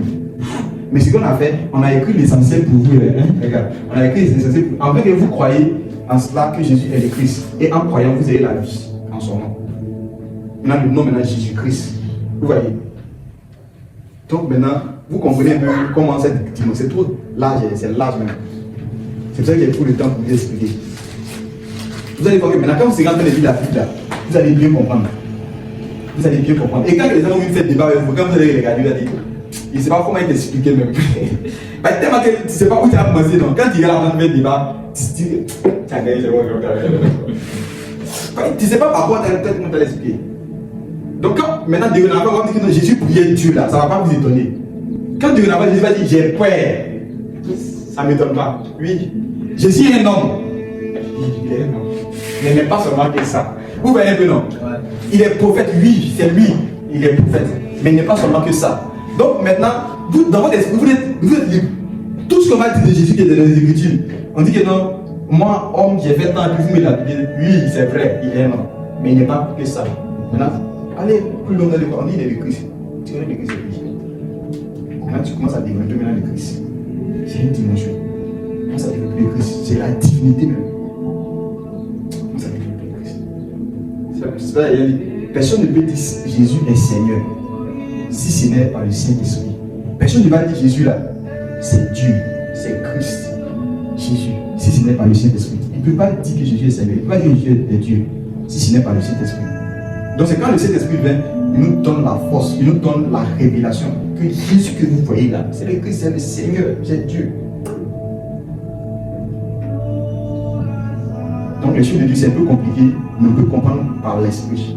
Mais ce qu'on a fait, on a écrit l'essentiel pour vous. Regarde, on a écrit l'essentiel pour vous. En fait que vous croyez en cela que Jésus est le Christ. Et en croyant, vous avez la vie en son nom. Maintenant, le nom maintenant Jésus-Christ. Vous voyez? Donc maintenant, vous comprenez un peu comment cette dimension, c'est trop large, c'est large même. C'est pour ça qu'il y a tout le temps pour vous expliquer. Vous allez voir que maintenant, quand vous serez en train de vivre la vie là, vous allez bien comprendre. Vous allez bien comprendre. Et quand les gens ont eu fait débat avec vous, quand vous allez regarder, vous allez dire, il ne sait pas comment il t'expliquer même. Bah, tellement que tu ne sais pas où tu as commencé. Donc, quand tu regardes en train de faire débat, tu te dis, tu as gagné, c'est bon, tu ne sais pas par quoi tu as l'expliquer. Donc, quand maintenant, de on va dire que Jésus priait Dieu là, ça ne va pas vous étonner. Quand Dieu Jésus va dire, j'ai peur, ça ne m'étonne pas. Oui, Jésus est un homme. Il est un homme. Mais il n'est pas seulement que ça. Vous voyez un peu, non? Il est prophète, oui, c'est lui, il est prophète. Mais il n'est pas seulement que ça. Donc maintenant, vous, dans votre esprit, vous êtes libre. Tout ce qu'on va dire de Jésus qui est dans les Écritures, on dit que non, moi, homme, j'ai fait tant, puis vous me l'avez dit, oui, c'est vrai, il est un homme. Mais il n'est pas que ça. Maintenant, allez plus loin dans le corps, on dit il est le Christ. Tu connais le Christ, c'est lui. Maintenant, tu commences à développer maintenant le Christ. C'est une dimension. Tu commences à développer le Christ. C'est la divinité même. Tu commences à développer le Christ. C'est pas il y a dit, personne ne peut dire Jésus est Seigneur si ce n'est pas le Saint-Esprit. Personne ne va dire Jésus là, c'est Dieu, c'est Christ. Jésus, si ce n'est pas le Saint-Esprit. Il ne peut pas dire que Jésus est Seigneur. Il ne peut pas dire que Jésus est Dieu si ce n'est pas le Saint-Esprit. Donc c'est quand le Saint-Esprit vient, il nous donne la force, il nous donne la révélation que Jésus que vous voyez là, c'est le Christ, c'est le Seigneur, c'est Dieu. Donc les choses de Dieu c'est un peu compliqué, mais on peut comprendre par l'Esprit.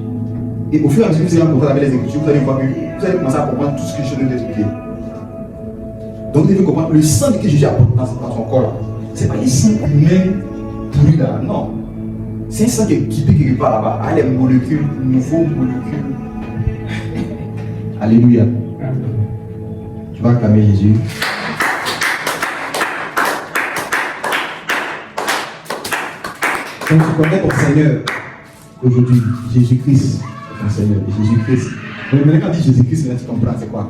Et au fur et à mesure que vous allez comprendre avec les Écritures, vous allez voir que vous allez commencer à comprendre tout ce que je viens de vous expliquer. Donc vous devez comprendre le sang que Jésus apporte dans son corps là. Ce n'est pas le sang humain pourri là, non. C'est un sang qui est équipé quelque part là-bas. Ah, les molécules, nouveaux molécules. Alléluia. Tu vas acclamer Jésus. Donc tu connais ton Seigneur aujourd'hui, Jésus-Christ est ton Seigneur, Jésus-Christ. Mais maintenant quand on dit Jésus-Christ, tu comprends c'est quoi?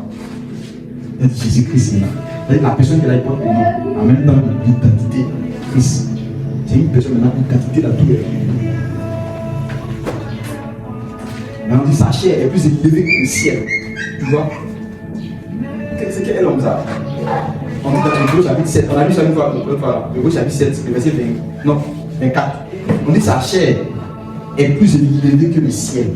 Jésus-Christ, la personne qui a porte le nom, en même temps l'identité Christ. C'est une personne maintenant, l'identité dans tout le monde. Mais on dit sa chair est plus élevée que le ciel. Tu vois? C'est quel homme ça? On dit dans Hébreux chapitre 7, on a lu ça une fois, l'autre fois, Hébreux chapitre 7, le verset 24. On dit sa chair est plus élevée que le ciel.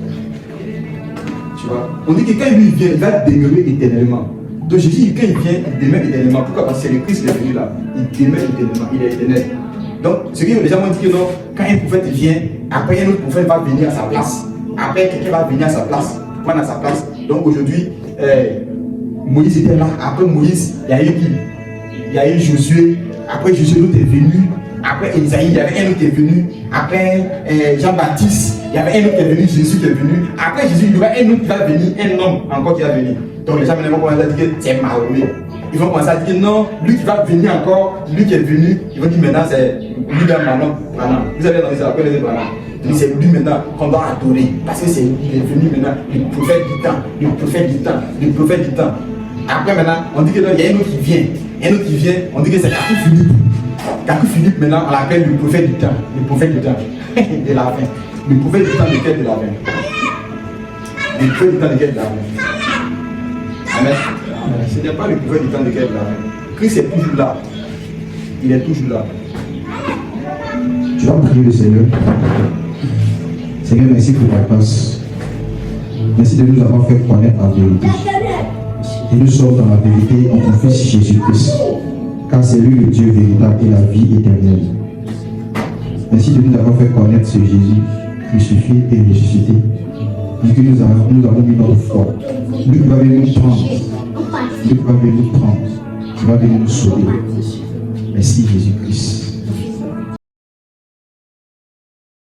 Tu vois? On dit que quand il vient, il va demeurer éternellement. Donc Jésus, quand il vient, il demeure éternellement. Pourquoi? Parce que c'est le Christ qui est venu là. Il demeure éternellement, il est éternel. Donc, ce qui les gens m'ont dit que non, quand un prophète vient, après un autre prophète va venir à sa place. Après, quelqu'un va venir à sa place, prendre à sa place. Donc aujourd'hui, Moïse était là. Après Moïse, il y a eu qui? Il y a eu Josué. Après Josué, l'autre est venu. Après Isaïe, il y avait un autre qui est venu. Après Jean-Baptiste, il y avait un autre qui est venu. Jésus qui est venu. Après Jésus, il y aura un autre qui va venir. Un homme encore qui va venir. Donc les gens vont commencer à dire que c'est Mahomet. Ils vont commencer à dire que non, lui qui va venir encore, lui qui est venu, ils vont dire maintenant c'est William Manon. Vous avez entendu ça, vous connaissez Branham. Et c'est lui maintenant qu'on doit adorer. Parce que c'est lui qui est venu maintenant, le prophète du temps, le prophète du temps, le prophète du temps. Après maintenant, on dit qu'il y a un autre qui vient. Un autre qui vient, on dit que c'est Kakou Philippe. Kakou Philippe maintenant, on l'appelle le prophète du temps. Le prophète du temps de la fin. Le prophète du temps de quel de la fin. Le prophète du temps de quel de la fin. Amen. Ce n'est pas le prophète du temps de quel de la fin. Christ est toujours là. Il est toujours là. Tu vas prier le Seigneur. Seigneur, merci pour ta grâce. Merci de nous avoir fait connaître la vérité. Et nous sommes dans la vérité en ton Fils Jésus-Christ. Car c'est lui le Dieu véritable et la vie éternelle. Merci de nous avoir fait connaître ce Jésus crucifié et ressuscité. Et que nous avons mis notre foi. Lui qui va venir nous prendre. Lui qui va venir nous prendre. Qui va venir nous sauver. Merci Jésus-Christ.